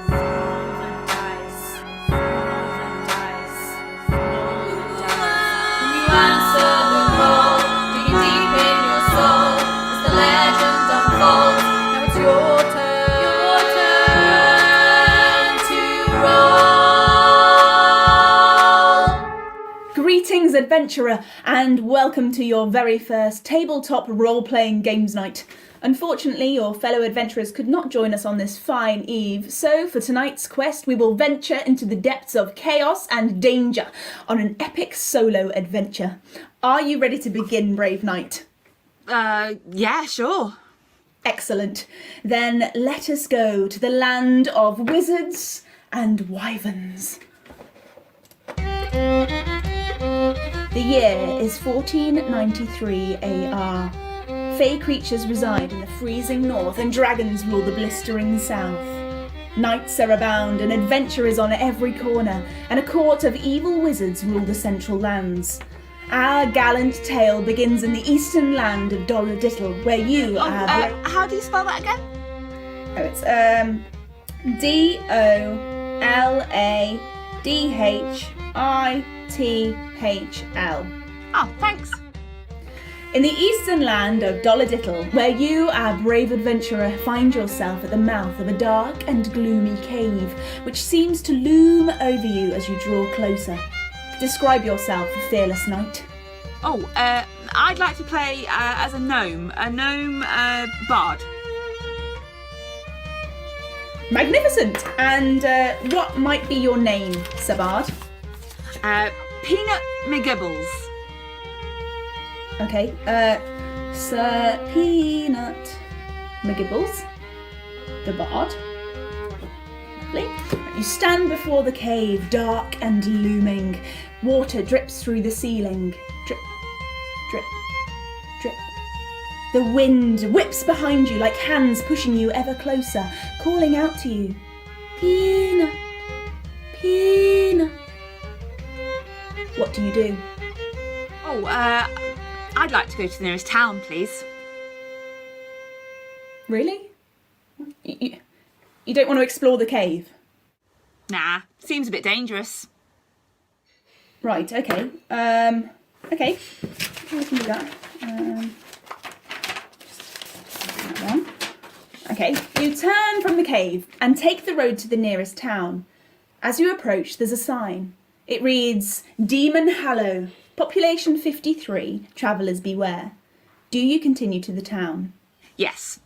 Roll the dice, roll the dice, roll the dice. Answer the call, digging deep in your soul as the legend unfolds. Now it's your turn to roll. Greetings, adventurer, and welcome to your very first tabletop role-playing games night. Unfortunately, your fellow adventurers could not join us on this fine eve, so for tonight's quest we will venture into the depths of chaos and danger on an epic solo adventure. Are you ready to begin, brave knight? Yeah, sure. Excellent. Then let us go to the land of wizards and wyverns. The year is 1493 AR. Fey creatures reside in the freezing north and dragons rule the blistering south. Knights are abound and adventure is on every corner, and a court of evil wizards rule the central lands. Our gallant tale begins in the eastern land of Dolladittle, where you are... How do you spell that again? Oh, it's Dolladithl. Oh, thanks. In the eastern land of Dolladittle, where you, our brave adventurer, find yourself at the mouth of a dark and gloomy cave, which seems to loom over you as you draw closer. Describe yourself, fearless knight. Oh, I'd like to play as a gnome bard. Magnificent! And what might be your name, Sir Bard? Peanut McGibbles. Okay, Sir Peanut McGibbles, the Bard. Lovely. You stand before the cave, dark and looming. Water drips through the ceiling. Drip, drip, drip. The wind whips behind you like hands pushing you ever closer, calling out to you. Peanut, Peanut. What do you do? Oh, I'd like to go to the nearest town, please. Really? You don't want to explore the cave? Nah, seems a bit dangerous. Right, okay. Okay. We can do that. That one. Okay, you turn from the cave and take the road to the nearest town. As you approach, there's a sign. It reads, Demon Hallow, population 53, travellers beware. Do you continue to the town? Yes.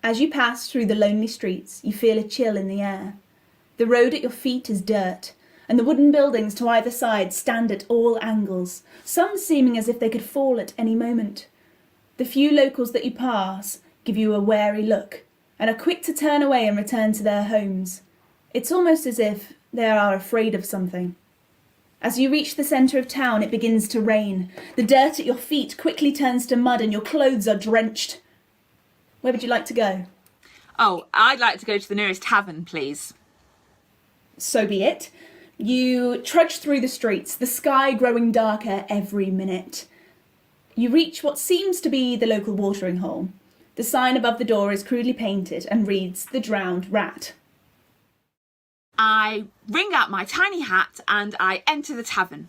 As you pass through the lonely streets, you feel a chill in the air. The road at your feet is dirt, and the wooden buildings to either side stand at all angles, some seeming as if they could fall at any moment. The few locals that you pass give you a wary look, and are quick to turn away and return to their homes. It's almost as if they are afraid of something. As you reach the centre of town, it begins to rain. The dirt at your feet quickly turns to mud and your clothes are drenched. Where would you like to go? Oh, I'd like to go to the nearest tavern, please. So be it. You trudge through the streets, the sky growing darker every minute. You reach what seems to be the local watering hole. The sign above the door is crudely painted and reads, The Drowned Rat. I wring out my tiny hat and I enter the tavern.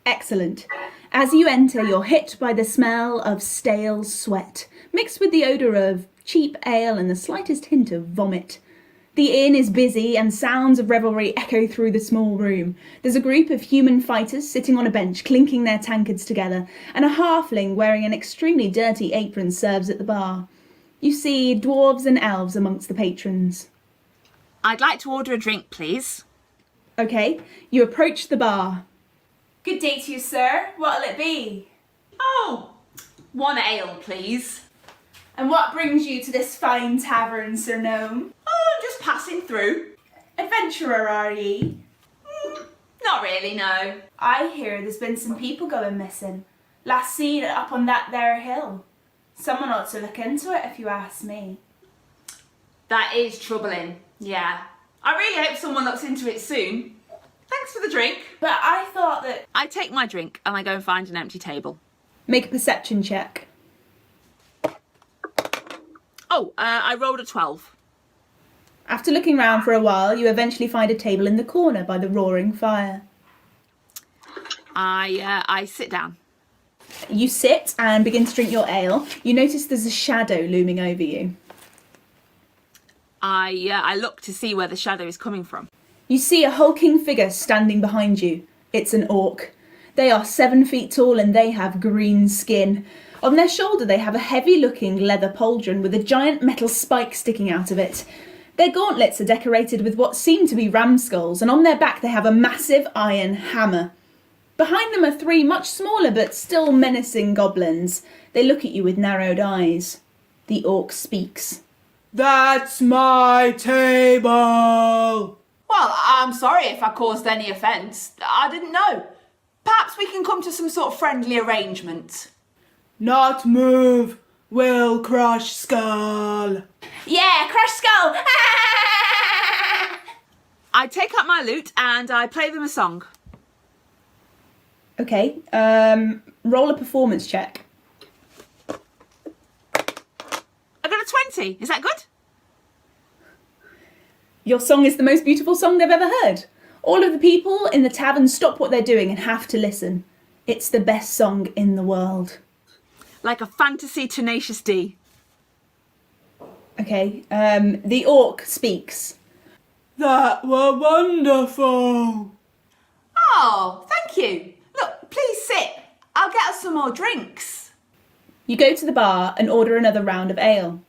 Excellent. As you enter, you're hit by the smell of stale sweat, mixed with the odour of cheap ale and the slightest hint of vomit. The inn is busy and sounds of revelry echo through the small room. There's a group of human fighters sitting on a bench, clinking their tankards together, and a halfling wearing an extremely dirty apron serves at the bar. You see dwarves and elves amongst the patrons. I'd like to order a drink, please. Okay, you approach the bar. Good day to you, sir. What'll it be? Oh, one ale, please. And what brings you to this fine tavern, Sir Gnome? Oh, I'm just passing through. Adventurer, are ye? Not really, no. I hear there's been some people going missing. Last seen up on that there hill. Someone ought to look into it, if you ask me. That is troubling, yeah. I really hope someone looks into it soon. Thanks for the drink. But I thought that... I take my drink and I go and find an empty table. Make a perception check. Oh, I rolled a 12. After looking round for a while, you eventually find a table in the corner by the roaring fire. I sit down. You sit and begin to drink your ale. You notice there's a shadow looming over you. I look to see where the shadow is coming from. You see a hulking figure standing behind you. It's an orc. They are 7 feet tall and they have green skin. On their shoulder they have a heavy-looking leather pauldron with a giant metal spike sticking out of it. Their gauntlets are decorated with what seem to be ram skulls, and on their back they have a massive iron hammer. Behind them are 3 much smaller but still menacing goblins. They look at you with narrowed eyes. The orc speaks. That's my table! Well, I'm sorry if I caused any offence. I didn't know. Perhaps we can come to some sort of friendly arrangement. Not move, will crush skull. Yeah, crush skull! I take out my lute and I play them a song. Okay, roll a performance check. I got a 20. Is that good? Your song is the most beautiful song they've ever heard. All of the people in the tavern stop what they're doing and have to listen. It's the best song in the world. Like a fantasy Tenacious D. Okay, the orc speaks. That were wonderful. Oh, thank you. Look, please sit. I'll get us some more drinks. You go to the bar and order another round of ale.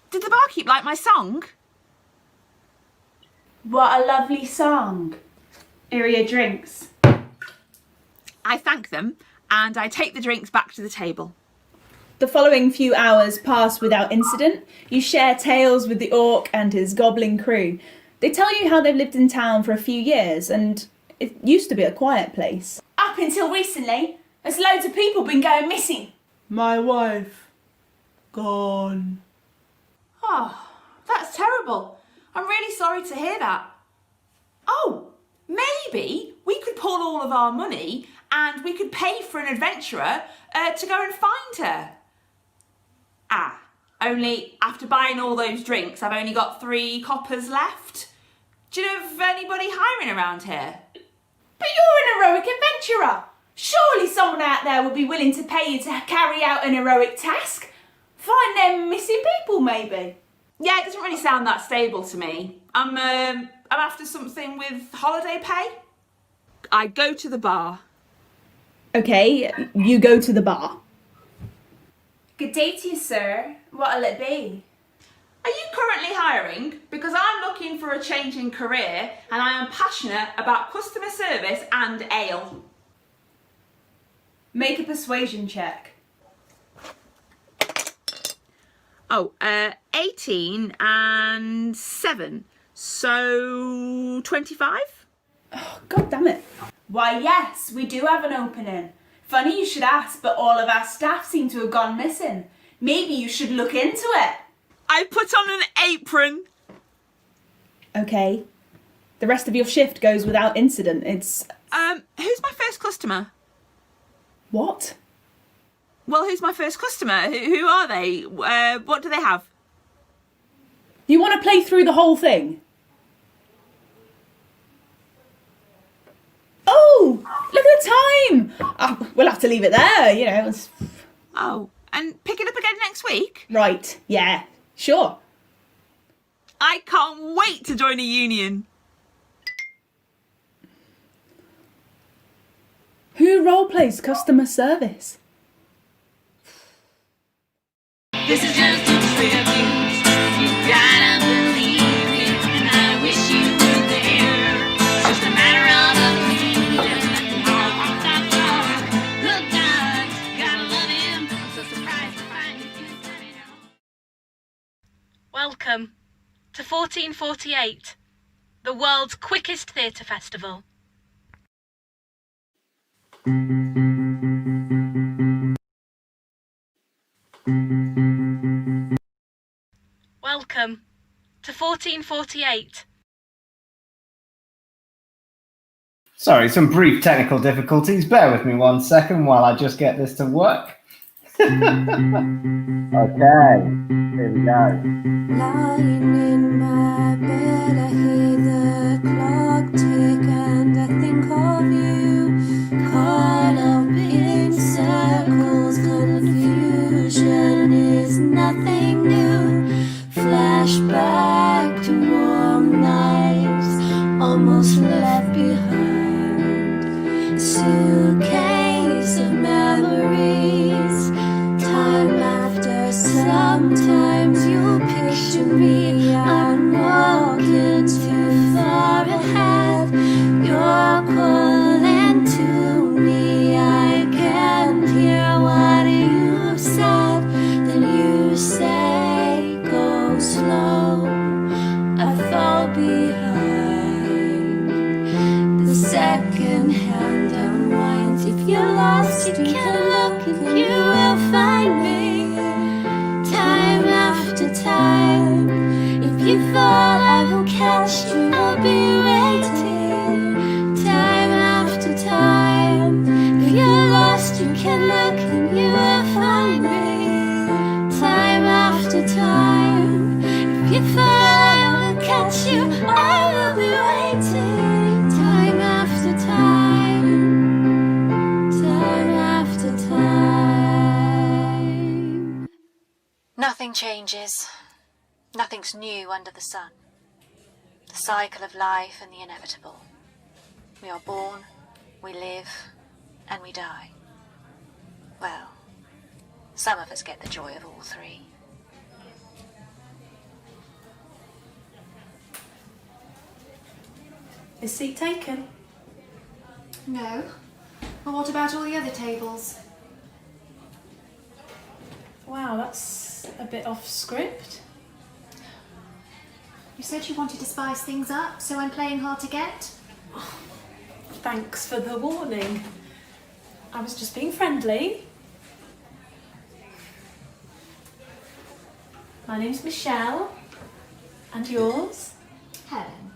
Did the barkeep like my song? What a lovely song. Here are your drinks. I thank them and I take the drinks back to the table. The following few hours pass without incident. You share tales with the orc and his goblin crew. They tell you how they've lived in town for a few years and it used to be a quiet place. Up until recently, there's loads of people been going missing. My wife, gone. Oh, that's terrible. I'm really sorry to hear that. Oh, maybe we could pull all of our money and we could pay for an adventurer to go and find her. Only after buying all those drinks, I've only got 3 coppers left. Do you know of anybody hiring around here? But you're an heroic adventurer. Surely someone out there would be willing to pay you to carry out an heroic task. Find them missing people, maybe. Yeah, it doesn't really sound that stable to me. I'm after something with holiday pay. I go to the bar. Okay, you go to the bar. Good day to you, sir. What'll it be? Are you currently hiring? Because I'm looking for a change in career and I am passionate about customer service and ale. Make a persuasion check. Oh, 18 and 7. So 25? Oh, God damn it. Why, yes, we do have an opening. Funny you should ask, but all of our staff seem to have gone missing. Maybe you should look into it. I put on an apron. Okay. The rest of your shift goes without incident. It's... Who's my first customer? What? Well, who's my first customer? Who are they? What do they have? You want to play through the whole thing? time. We'll have to leave it there, you know. Oh, and pick it up again next week? Right, yeah, sure. I can't wait to join a union. Who roleplays customer service? This is just a tribute. You gotta believe it, and I wish you were there. It's just a matter of opinion. Good times, gotta love him. So surprised to find you turning on. Welcome to 1448, the world's quickest theatre festival. Welcome to 1448. Sorry, some brief technical difficulties. Bear with me 1 second while I just get this to work. Okay, here we go. Lying in my bed, I hear the clock tick and I think of you. Caught up in circles, confusion is nothing new. Flashback to warm nights, almost left behind. Suitcase of memories, time after. Sometimes you picture me, I'm walking too far ahead. You're calling to me, I can't hear what you've said. Then you say, go slow, I fall behind. The second hand unwinds. If you're lost, you can look and you will find me. Time after time, if you fall, I will catch you, I'll be waiting. Time after time, if you're lost, you can look and you will find me. Time after time, if you fall, I will catch you, I will be waiting. Time after time, time after time. Nothing changes. Nothing's new under the sun. The cycle of life and the inevitable. We are born, we live, and we die. Well, some of us get the joy of all three. Is seat taken? No. But what about all the other tables? Wow, that's a bit off script. You said you wanted to spice things up, so I'm playing hard to get? Thanks for the warning. I was just being friendly. My name's Michelle. And yours? Helen.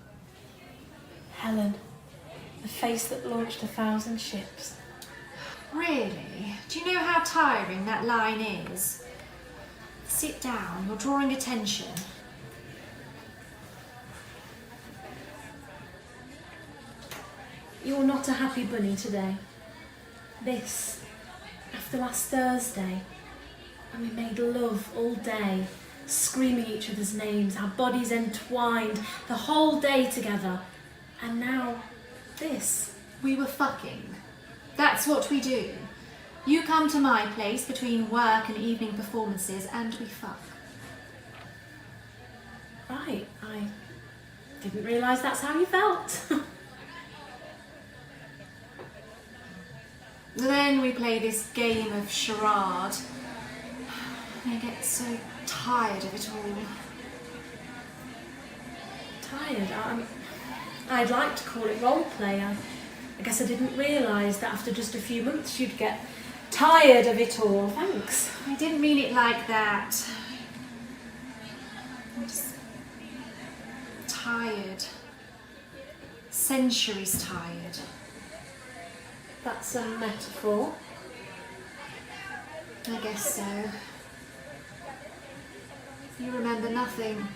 Helen. The face that launched 1,000 ships. Really? Do you know how tiring that line is? Sit down, you're drawing attention. You're not a happy bunny today. This, after last Thursday, and we made love all day, screaming each other's names, our bodies entwined, the whole day together. And now, this. We were fucking. That's what we do. You come to my place between work and evening performances and we fuck. Right, I didn't realise that's how you felt. Then we play this game of charade. I get so tired of it all. Tired? I'd like to call it roleplay. I guess I didn't realise that after just a few months you'd get tired of it all. Thanks. I didn't mean it like that. I'm just tired. Centuries tired. That's a metaphor. I guess so. You remember nothing.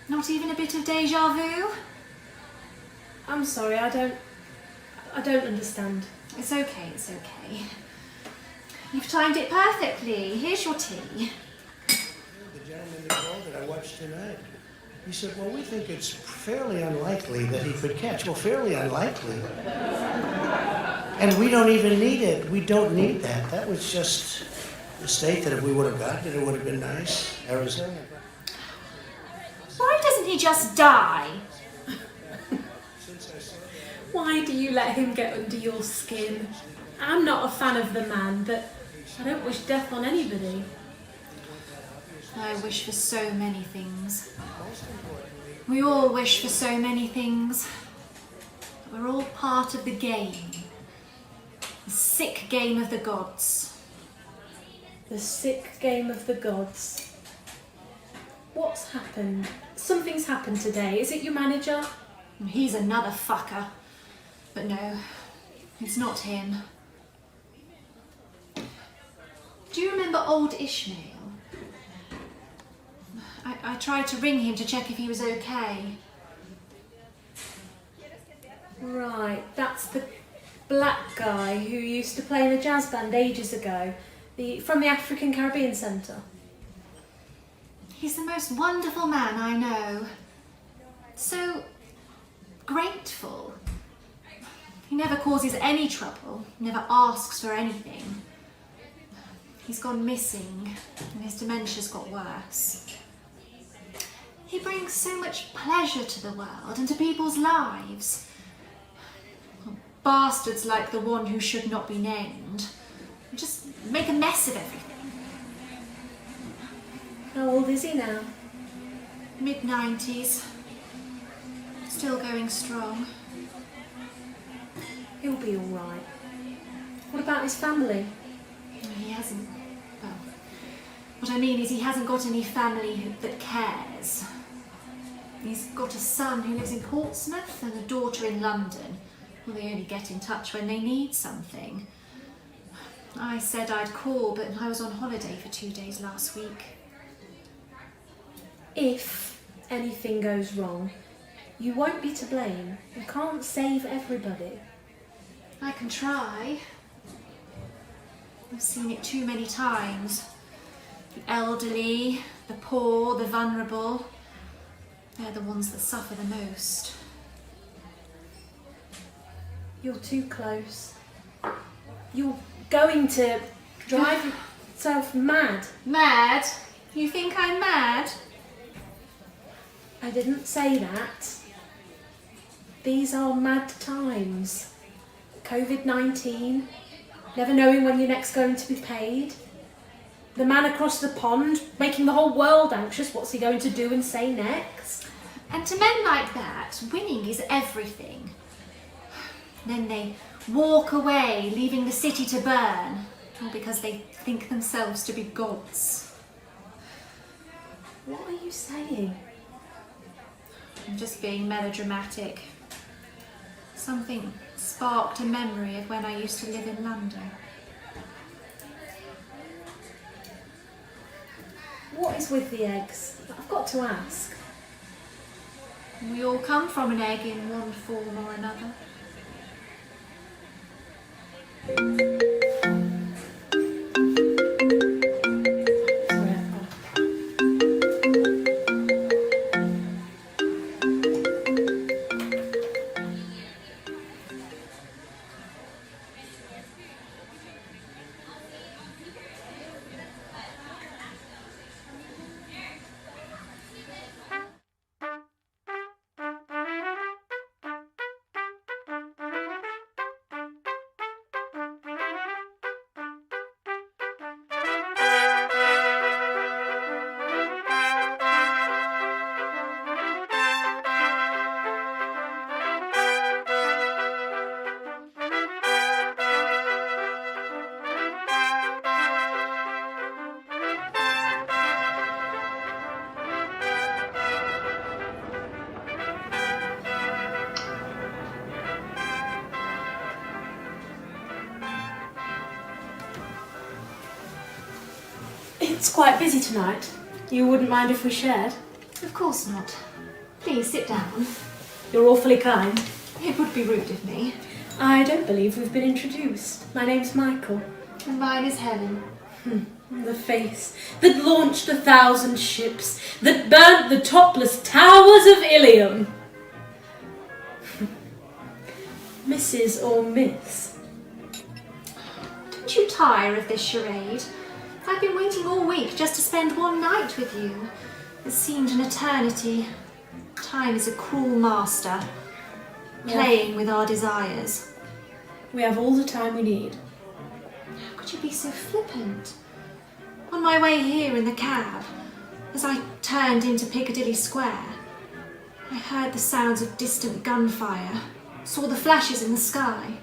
Not even a bit of deja vu? I'm sorry, I don't... I don't understand. It's okay, it's okay. You've timed it perfectly. Here's your tea. The gentleman that called that I watched tonight, he said, well, we think it's fairly unlikely that he could catch. Well, fairly unlikely. And we don't even need it. We don't need that. That was just a mistake that if we would have gotten it, it would have been nice. Arizona. Why doesn't he just die? Why do you let him get under your skin? I'm not a fan of the man, but I don't wish death on anybody. I wish for so many things. We all wish for so many things. We're all part of the game. The sick game of the gods. The sick game of the gods. What's happened? Something's happened today. Is it your manager? He's another fucker. But no, it's not him. Do you remember old Ishmael? I tried to ring him to check if he was okay. Right, that's the black guy who used to play in a jazz band ages ago, from the African Caribbean Centre. He's the most wonderful man I know. So grateful. He never causes any trouble, never asks for anything. He's gone missing and his dementia's got worse. He brings so much pleasure to the world and to people's lives. Bastards like the one who should not be named just make a mess of everything. How old is he now? Mid-90s. Still going strong. He'll be all right. What about his family? He hasn't. Well, what I mean is he hasn't got any family that cares. He's got a son who lives in Portsmouth and a daughter in London. Well, they only get in touch when they need something. I said I'd call, but I was on holiday for 2 days last week. If anything goes wrong, you won't be to blame. You can't save everybody. I can try. I've seen it too many times. The elderly, the poor, the vulnerable. They're the ones that suffer the most. You're too close. You're going to drive yourself mad. Mad? You think I'm mad? I didn't say that. These are mad times. COVID-19, never knowing when you're next going to be paid. The man across the pond, making the whole world anxious, what's he going to do and say next? And to men like that, winning is everything. Then they walk away, leaving the city to burn, all because they think themselves to be gods. What are you saying? I'm just being melodramatic. Something sparked a memory of when I used to live in London. What is with the eggs? I've got to ask. We all come from an egg in one form or another. It's quite busy tonight. You wouldn't mind if we shared? Of course not. Please sit down. You're awfully kind. It would be rude of me. I don't believe we've been introduced. My name's Michael. And mine is Helen. The face that launched 1,000 ships, that burnt the topless towers of Ilium. Mrs. or Miss? Don't you tire of this charade? I've been waiting all week just to spend one night with you. It seemed an eternity. Time is a cruel master, playing with our desires. We have all the time we need. How could you be so flippant? On my way here in the cab, as I turned into Piccadilly Square, I heard the sounds of distant gunfire, saw the flashes in the sky.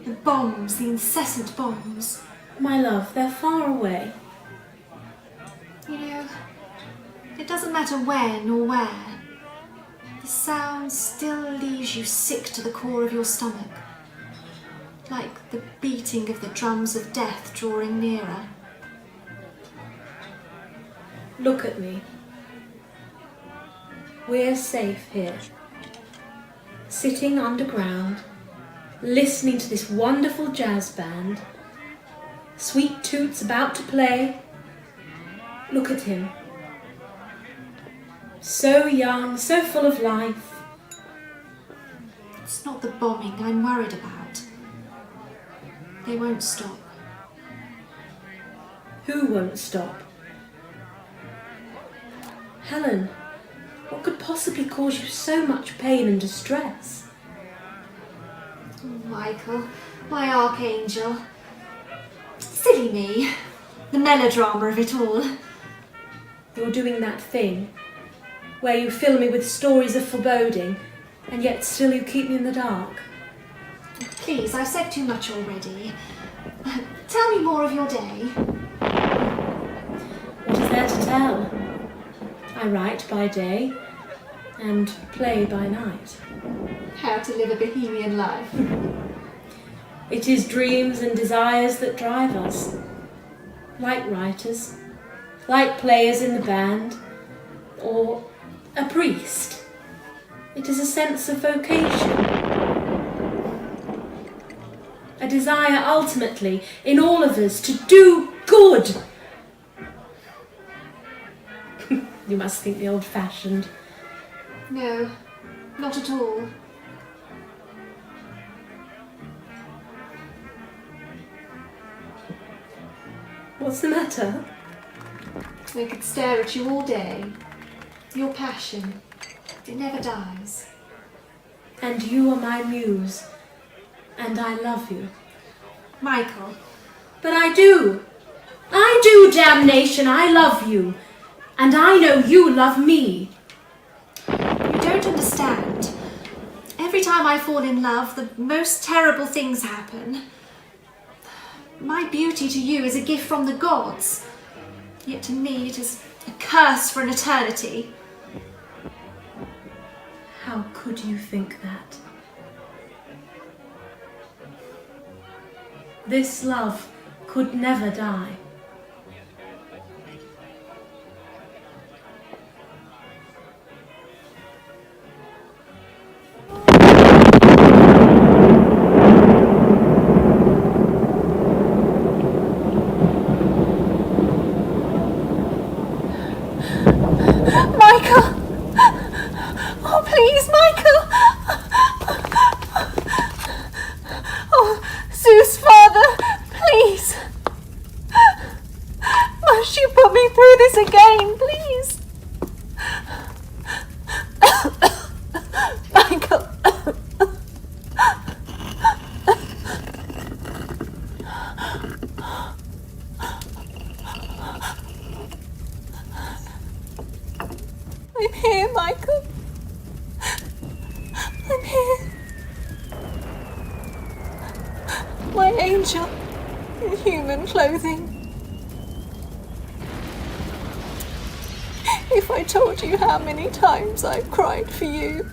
The bombs, the incessant bombs. My love, they're far away. You know, it doesn't matter when or where. The sound still leaves you sick to the core of your stomach. Like the beating of the drums of death drawing nearer. Look at me. We're safe here. Sitting underground, listening to this wonderful jazz band. Sweet Toot's about to play. Look at him. So young, so full of life. It's not the bombing I'm worried about. They won't stop. Who won't stop? Helen, what could possibly cause you so much pain and distress? Oh, Michael, my archangel. Silly me. The melodrama of it all. You're doing that thing where you fill me with stories of foreboding and yet still you keep me in the dark. Please, I've said too much already. Tell me more of your day. What is there to tell? I write by day and play by night. How to live a bohemian life. It is dreams and desires that drive us. Like writers, like players in the band, or a priest. It is a sense of vocation. A desire ultimately in all of us to do good. You must think me old-fashioned. No, not at all. What's the matter? I could stare at you all day. Your passion, it never dies. And you are my muse, and I love you. Michael. But I do, damnation, I love you. And I know you love me. You don't understand. Every time I fall in love, the most terrible things happen. My beauty to you is a gift from the gods, yet to me it is a curse for an eternity. How could you think that? This love could never die. Michael! Oh, please, Michael! Oh, Zeus, Father, please! Must you put me through this again, please? Michael! I'm here, Michael. I'm here. My angel in human clothing. If I told you how many times I've cried for you,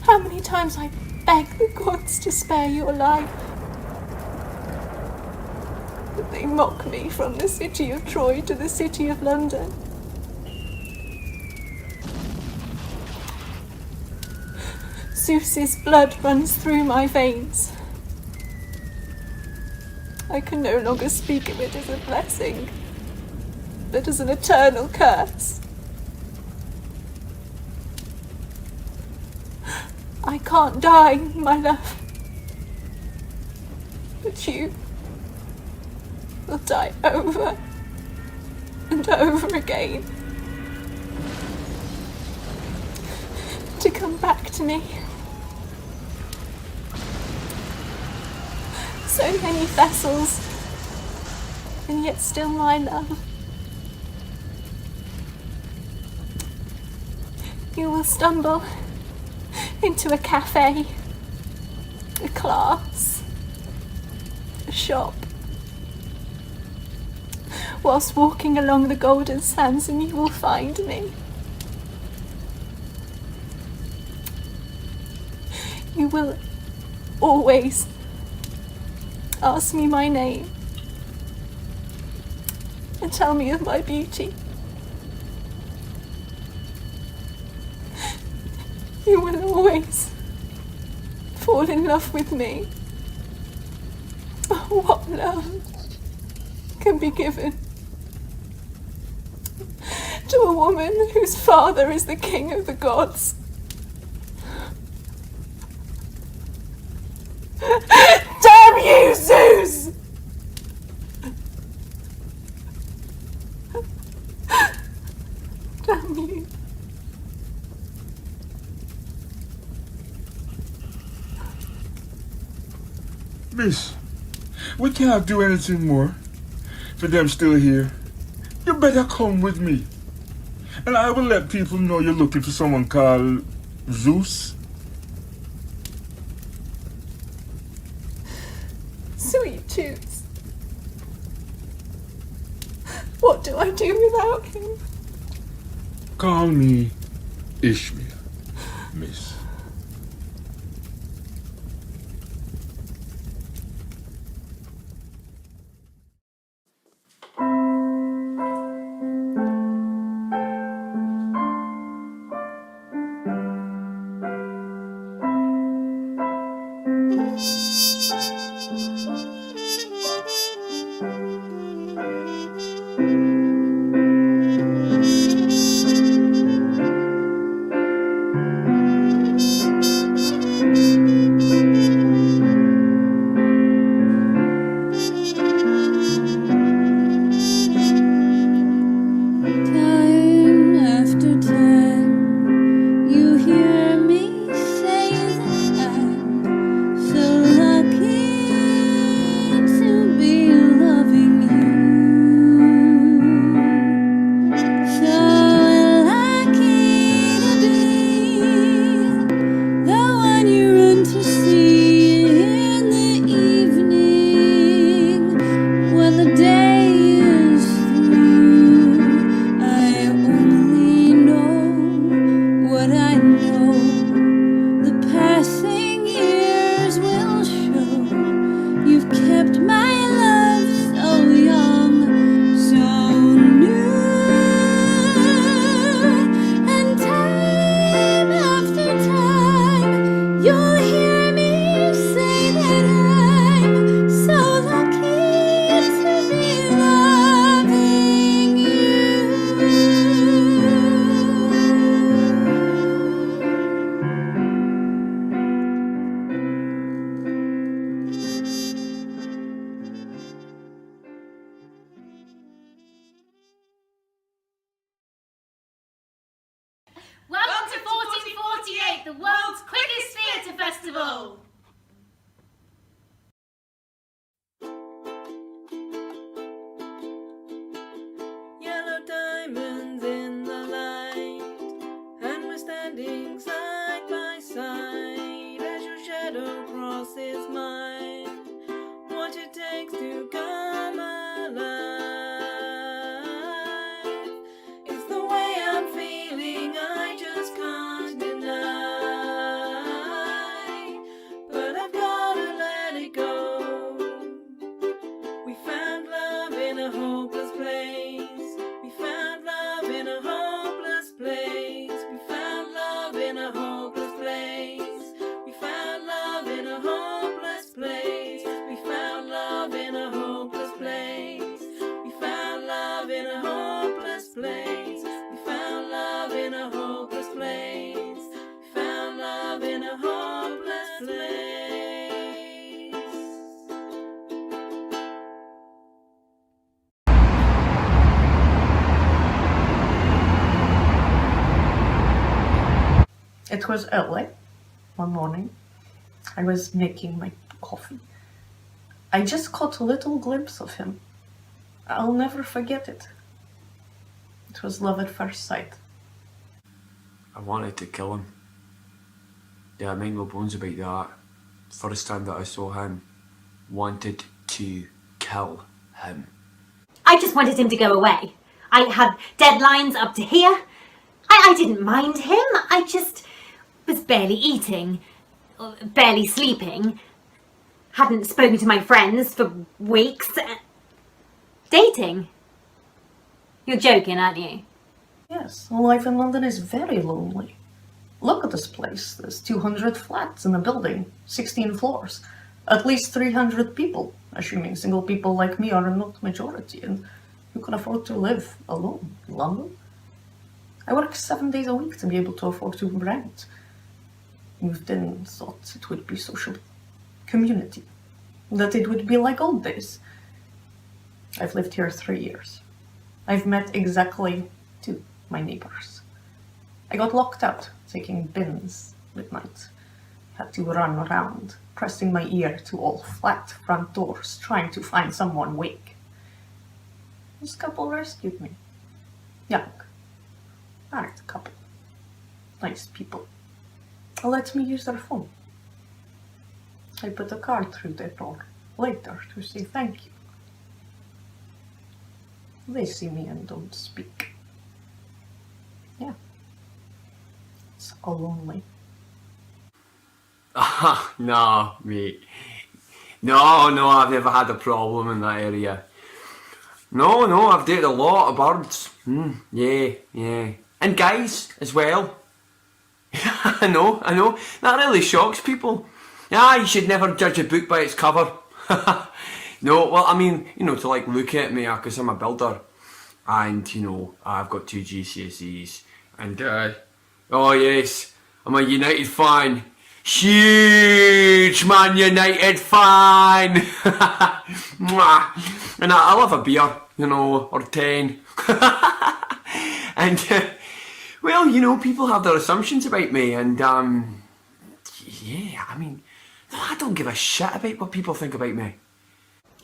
how many times I begged the gods to spare your life, but they mock me from the city of Troy to the city of London. Zeus's blood runs through my veins. I can no longer speak of it as a blessing, but as an eternal curse. I can't die, my love, but you will die over and over again to come back to me. So many vessels, and yet still my love. You will stumble into a cafe, a class, a shop, whilst walking along the golden sands, and you will find me. You will always ask me my name and tell me of my beauty. You will always fall in love with me. Oh, what love can be given to a woman whose father is the king of the gods? Damn you, Zeus! Damn you. Miss, we can't do anything more for them still here. You better come with me. And I will let people know you're looking for someone called Zeus. Sweet Zeus. What do I do without him? Call me Ishmael, miss. Welcome to 1448, the world's quickest theatre festival! Yellow diamonds in the light, and we're standing side by side as your shadow crosses mine. What it takes to come alive is the way I'm feeling. I just can't deny. was early one morning. I was making my coffee. I just caught a little glimpse of him. I'll never forget it. It was love at first sight. I wanted to kill him. Yeah, I mind no bones about that. First time that I saw him, wanted to kill him. I just wanted him to go away. I had deadlines up to here. I didn't mind him. I just was barely eating, barely sleeping, hadn't spoken to my friends for weeks. Dating. You're joking, aren't you? Yes, life in London is very lonely. Look at this place. There's 200 flats in the building, 16 floors, at least 300 people, assuming single people like me are not majority, and who can afford to live alone in London? I work 7 days a week to be able to afford to rent. Moved in, thought it would be social community, that it would be like old days. I've lived here 3 years. I've met exactly 2 my neighbors. I got locked out, taking bins midnight. Had to run around, pressing my ear to all flat front doors, trying to find someone awake. This couple rescued me. Young, married couple, nice people. Let me use their phone. I put a card through their door later to say thank you. They see me and don't speak. Yeah. It's all lonely. Nah, mate. No, I've never had a problem in that area. No, I've dated a lot of birds. Yeah. And guys as well. I know. That really shocks people. Yeah, you should never judge a book by its cover. No, well, I mean, to like look at me, because I'm a builder. And, I've got 2 GCSEs. And, oh yes, I'm a United fan. Huge Man United fan! And I love a beer, or 10. And, well, people have their assumptions about me, and, yeah, I mean, I don't give a shit about what people think about me.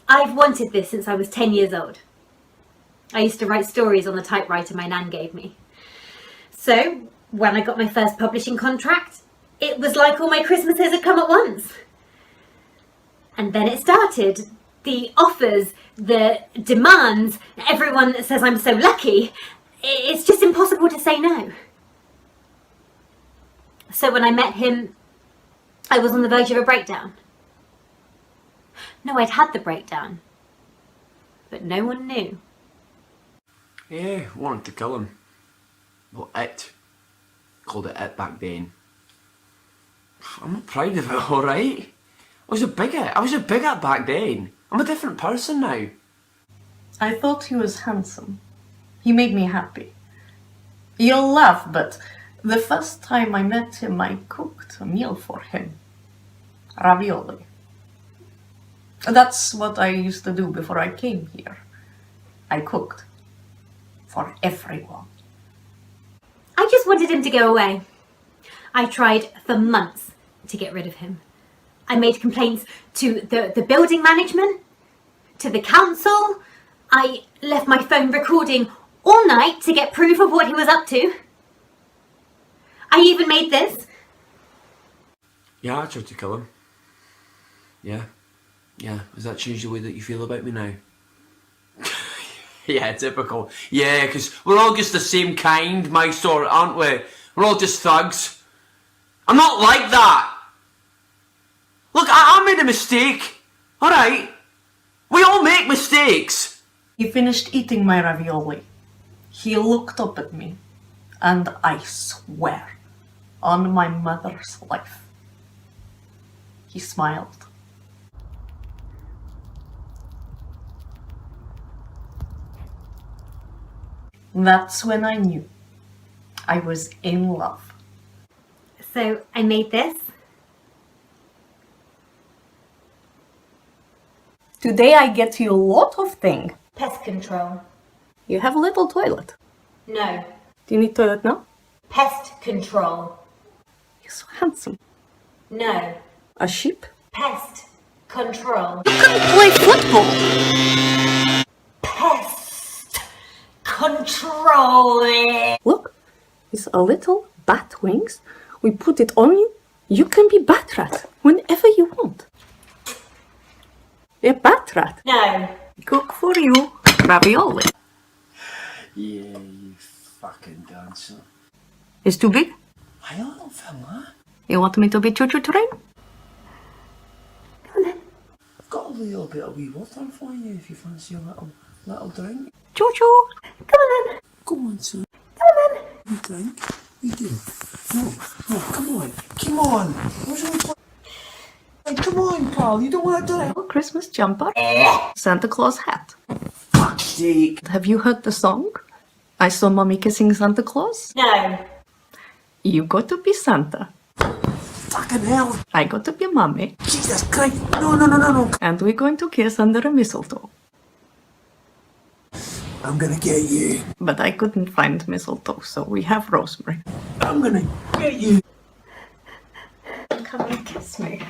I've wanted this since I was 10 years old. I used to write stories on the typewriter my nan gave me. So, when I got my first publishing contract, it was like all my Christmases had come at once. And then it started. The offers, the demands, everyone that says I'm so lucky. It's just impossible to say no. So when I met him, I was on the verge of a breakdown. No, I'd had the breakdown. But no one knew. Yeah, wanted to kill him. Well, it. Called it it back then. I'm not proud of it, alright? I was a bigot back then. I'm a different person now. I thought he was handsome. He made me happy. You'll laugh, but the first time I met him, I cooked a meal for him. Ravioli. That's what I used to do before I came here. I cooked. For everyone. I just wanted him to go away. I tried for months to get rid of him. I made complaints to the building management, to the council. I left my phone recording all night to get proof of what he was up to. I even made this. Yeah, I tried to kill him. Yeah. Has that changed the way that you feel about me now? Yeah, typical. Yeah, because we're all just the same kind, my sort, aren't we? We're all just thugs. I'm not like that. Look, I made a mistake. Alright? We all make mistakes. He finished eating my ravioli. He looked up at me, and I swear, on my mother's life, he smiled. That's when I knew I was in love. So I made this. Today I get you a lot of things. Pest control. You have a little toilet. No. Do you need toilet now? Pest control. You're so handsome. No. A sheep? Pest control. You couldn't play football! Pest control. Look, it's a little bat wings. We put it on you. You can be bat rat whenever you want. A bat rat? No. Cook for you. Ravioli. Yeah, you fucking dancer. It's too big? I don't feel that. You want me to be choo-choo train? I've got a little bit of wee water for you if you fancy a little drink. Choo-choo. Come on in. Go on, son. Come on in. You drink? We do. No, come on. Come on. What's wrong with Hey, come on, pal. You don't want to drink? Christmas jumper. Santa Claus hat. Fuck's sake. Have you heard the song? I saw Mommy kissing Santa Claus? No. You got to be Santa. Fucking hell. I got to be Mommy. Jesus Christ. No. And we're going to kiss under a mistletoe. I'm gonna get you. But I couldn't find mistletoe, so we have rosemary. I'm gonna get you. Come and kiss me.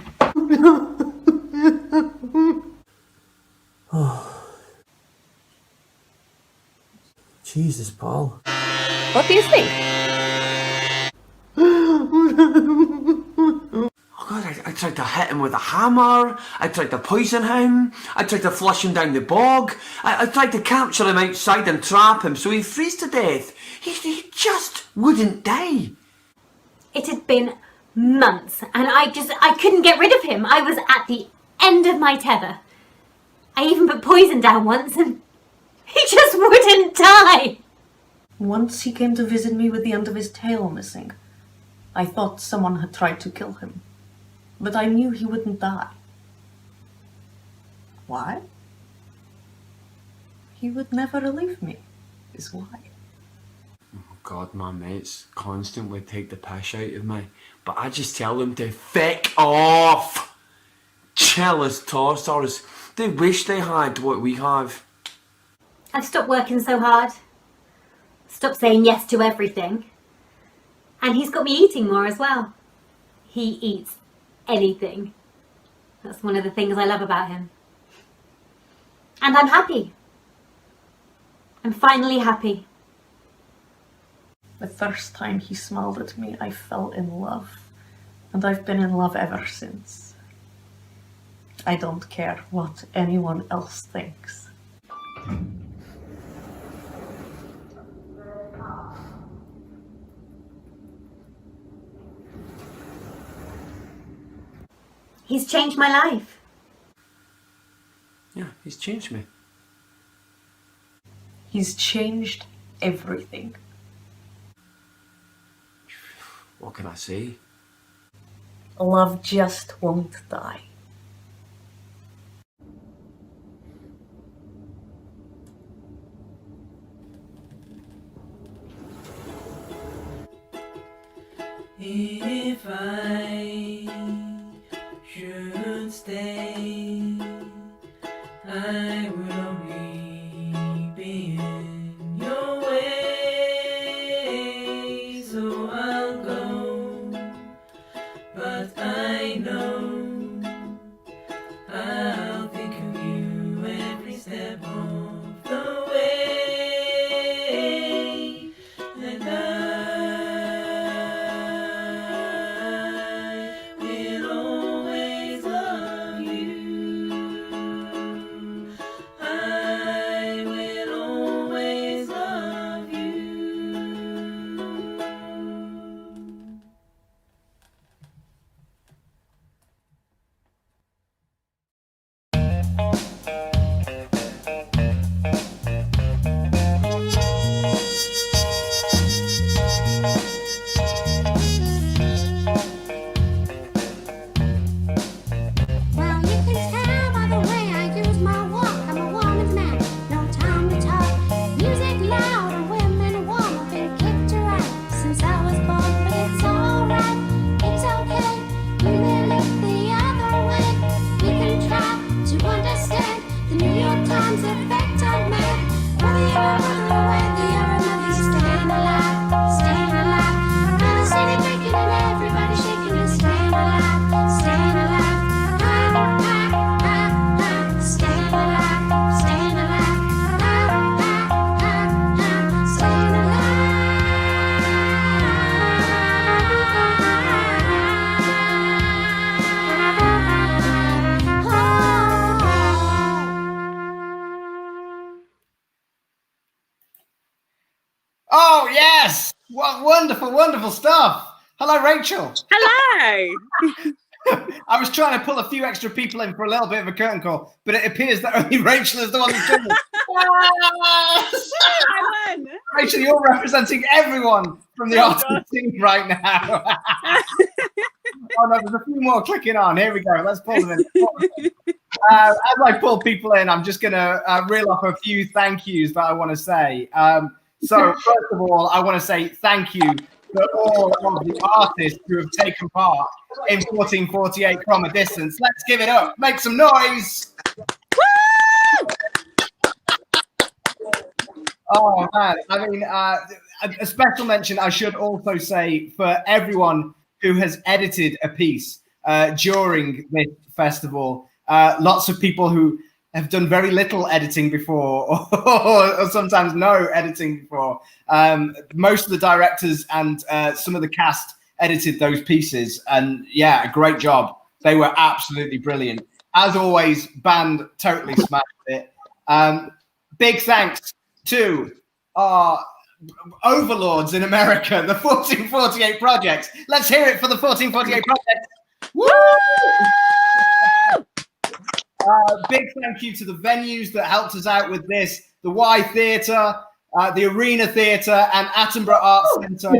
Oh. Jesus, Paul. What do you think? Oh God, I tried to hit him with a hammer, I tried to poison him, I tried to flush him down the bog, I tried to capture him outside and trap him so he'd freeze to death. He just wouldn't die. It had been months and I couldn't get rid of him. I was at the end of my tether. I even put poison down once and he just wouldn't die. Once he came to visit me with the end of his tail missing. I thought someone had tried to kill him. But I knew he wouldn't die. Why? He would never leave me, is why. Oh God, my mates constantly take the piss out of me, but I just tell them to feck off. Jealous tossers. They wish they had what we have. I've stopped working so hard. Stopped saying yes to everything. And he's got me eating more as well. He eats anything. That's one of the things I love about him. And I'm happy. I'm finally happy. The first time he smiled at me, I fell in love. And I've been in love ever since. I don't care what anyone else thinks. He's changed my life. Yeah, he's changed me. He's changed everything. What can I say? Love just won't die. If I should stay, I would only be in your way, so I'll go, but I know I'll think of you every step of the way, and I Oh, yes. What wonderful, wonderful stuff. Hello, Rachel. Hello. I was trying to pull a few extra people in for a little bit of a curtain call, but it appears that only Rachel is the one that's doing it. Yes! Helen. Rachel, you're representing everyone from the artist team right now. Oh, no, there's a few more clicking on. Here we go. Let's pull them in. As I pull people in, I'm just going to reel off a few thank yous that I want to say. So, first of all, I want to say thank you to all of the artists who have taken part in 1448 From a Distance. Let's give it up. Make some noise. Woo! Oh, man. I mean, a special mention, I should also say, for everyone who has edited a piece during this festival. Lots of people who have done very little editing before or sometimes no editing before. Most of the directors and some of the cast edited those pieces. And yeah, a great job. They were absolutely brilliant. As always, band totally smashed it. Big thanks to our overlords in America, the 1448 Project. Let's hear it for the 1448 Project. Woo! Big thank you to the venues that helped us out with this, the Y Theatre, the Arena Theatre, and Attenborough Arts Centre,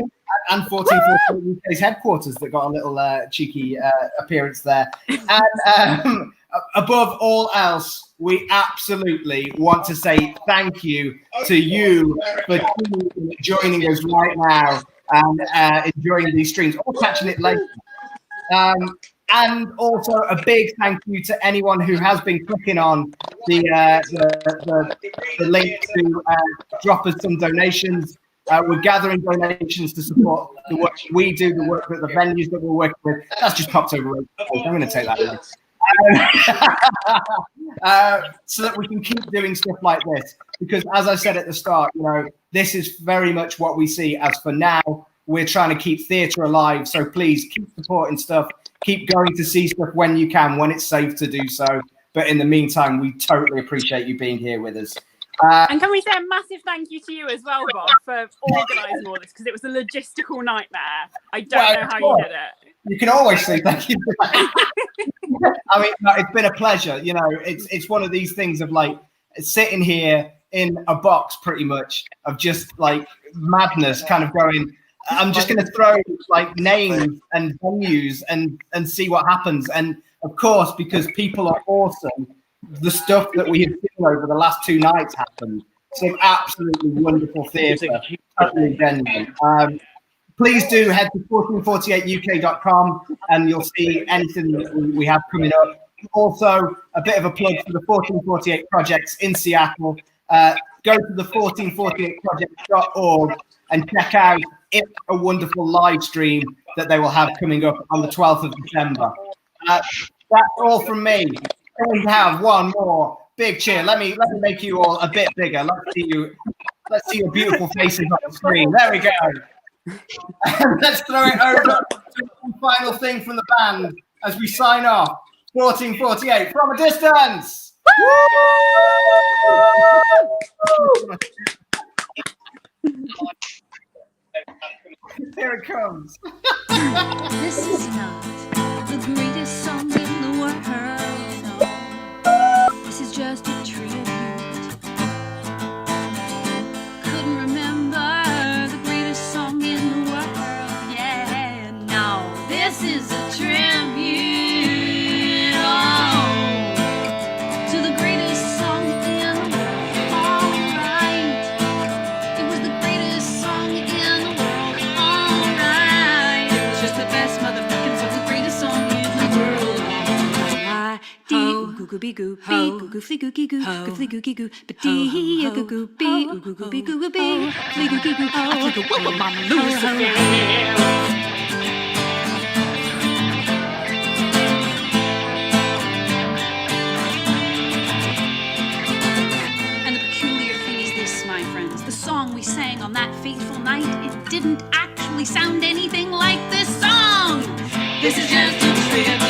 and 1448 UK's headquarters that got a little cheeky appearance there. And above all else, we absolutely want to say thank you to you for joining us right now and enjoying these streams or catching it later. And also a big thank you to anyone who has been clicking on the link to drop us some donations. We're gathering donations to support the work we do, the work that the venues that we're working with. That's just popped over. I'm going to take that away. So that we can keep doing stuff like this. Because as I said at the start, you know, this is very much what we see as for now. We're trying to keep theatre alive. So please keep supporting stuff. Keep going to see stuff when you can, when it's safe to do so. But in the meantime, we totally appreciate you being here with us. And can we say a massive thank you to you as well, Bob, for organising all this, because it was a logistical nightmare. I don't know how you did it. You can always say thank you. I mean, it's been a pleasure. You know, it's one of these things of like sitting here in a box pretty much of just like madness kind of going, I'm just going to throw like names and venues and see what happens. And of course, because people are awesome, the stuff that we have seen over the last 2 nights happened. Some absolutely wonderful theatre, totally genuine. Please do head to 1448uk.com and you'll see anything that we have coming up. Also, a bit of a plug for the 1448 projects in Seattle. Go to the 1448project.org and check out It's a Wonderful live stream that they will have coming up on the 12th of December. That's all from me. We have one more big cheer. Let me make you all a bit bigger. Let's see your beautiful faces on the screen. There we go. Let's throw it over to one final thing from the band as we sign off. 1448 From a Distance. Here it comes. This is not the greatest song in the world. No. This is just a tribute. Couldn't remember the greatest song in the world. Yeah, no. This is a tribute to the greatest song in the world. All right. It was the greatest song in the world. All right. It was just the best motherfucking song, the greatest song in the world. Goo be goo be goo goo flee goo gee goo goo flee goo gee goo but dee goo goo be goo goo be goo goo be flee goo gee goo I flee goo whoop mama Lucifer. My friends, the song we sang on that fateful night, it didn't actually sound anything like this song. This is just a trip.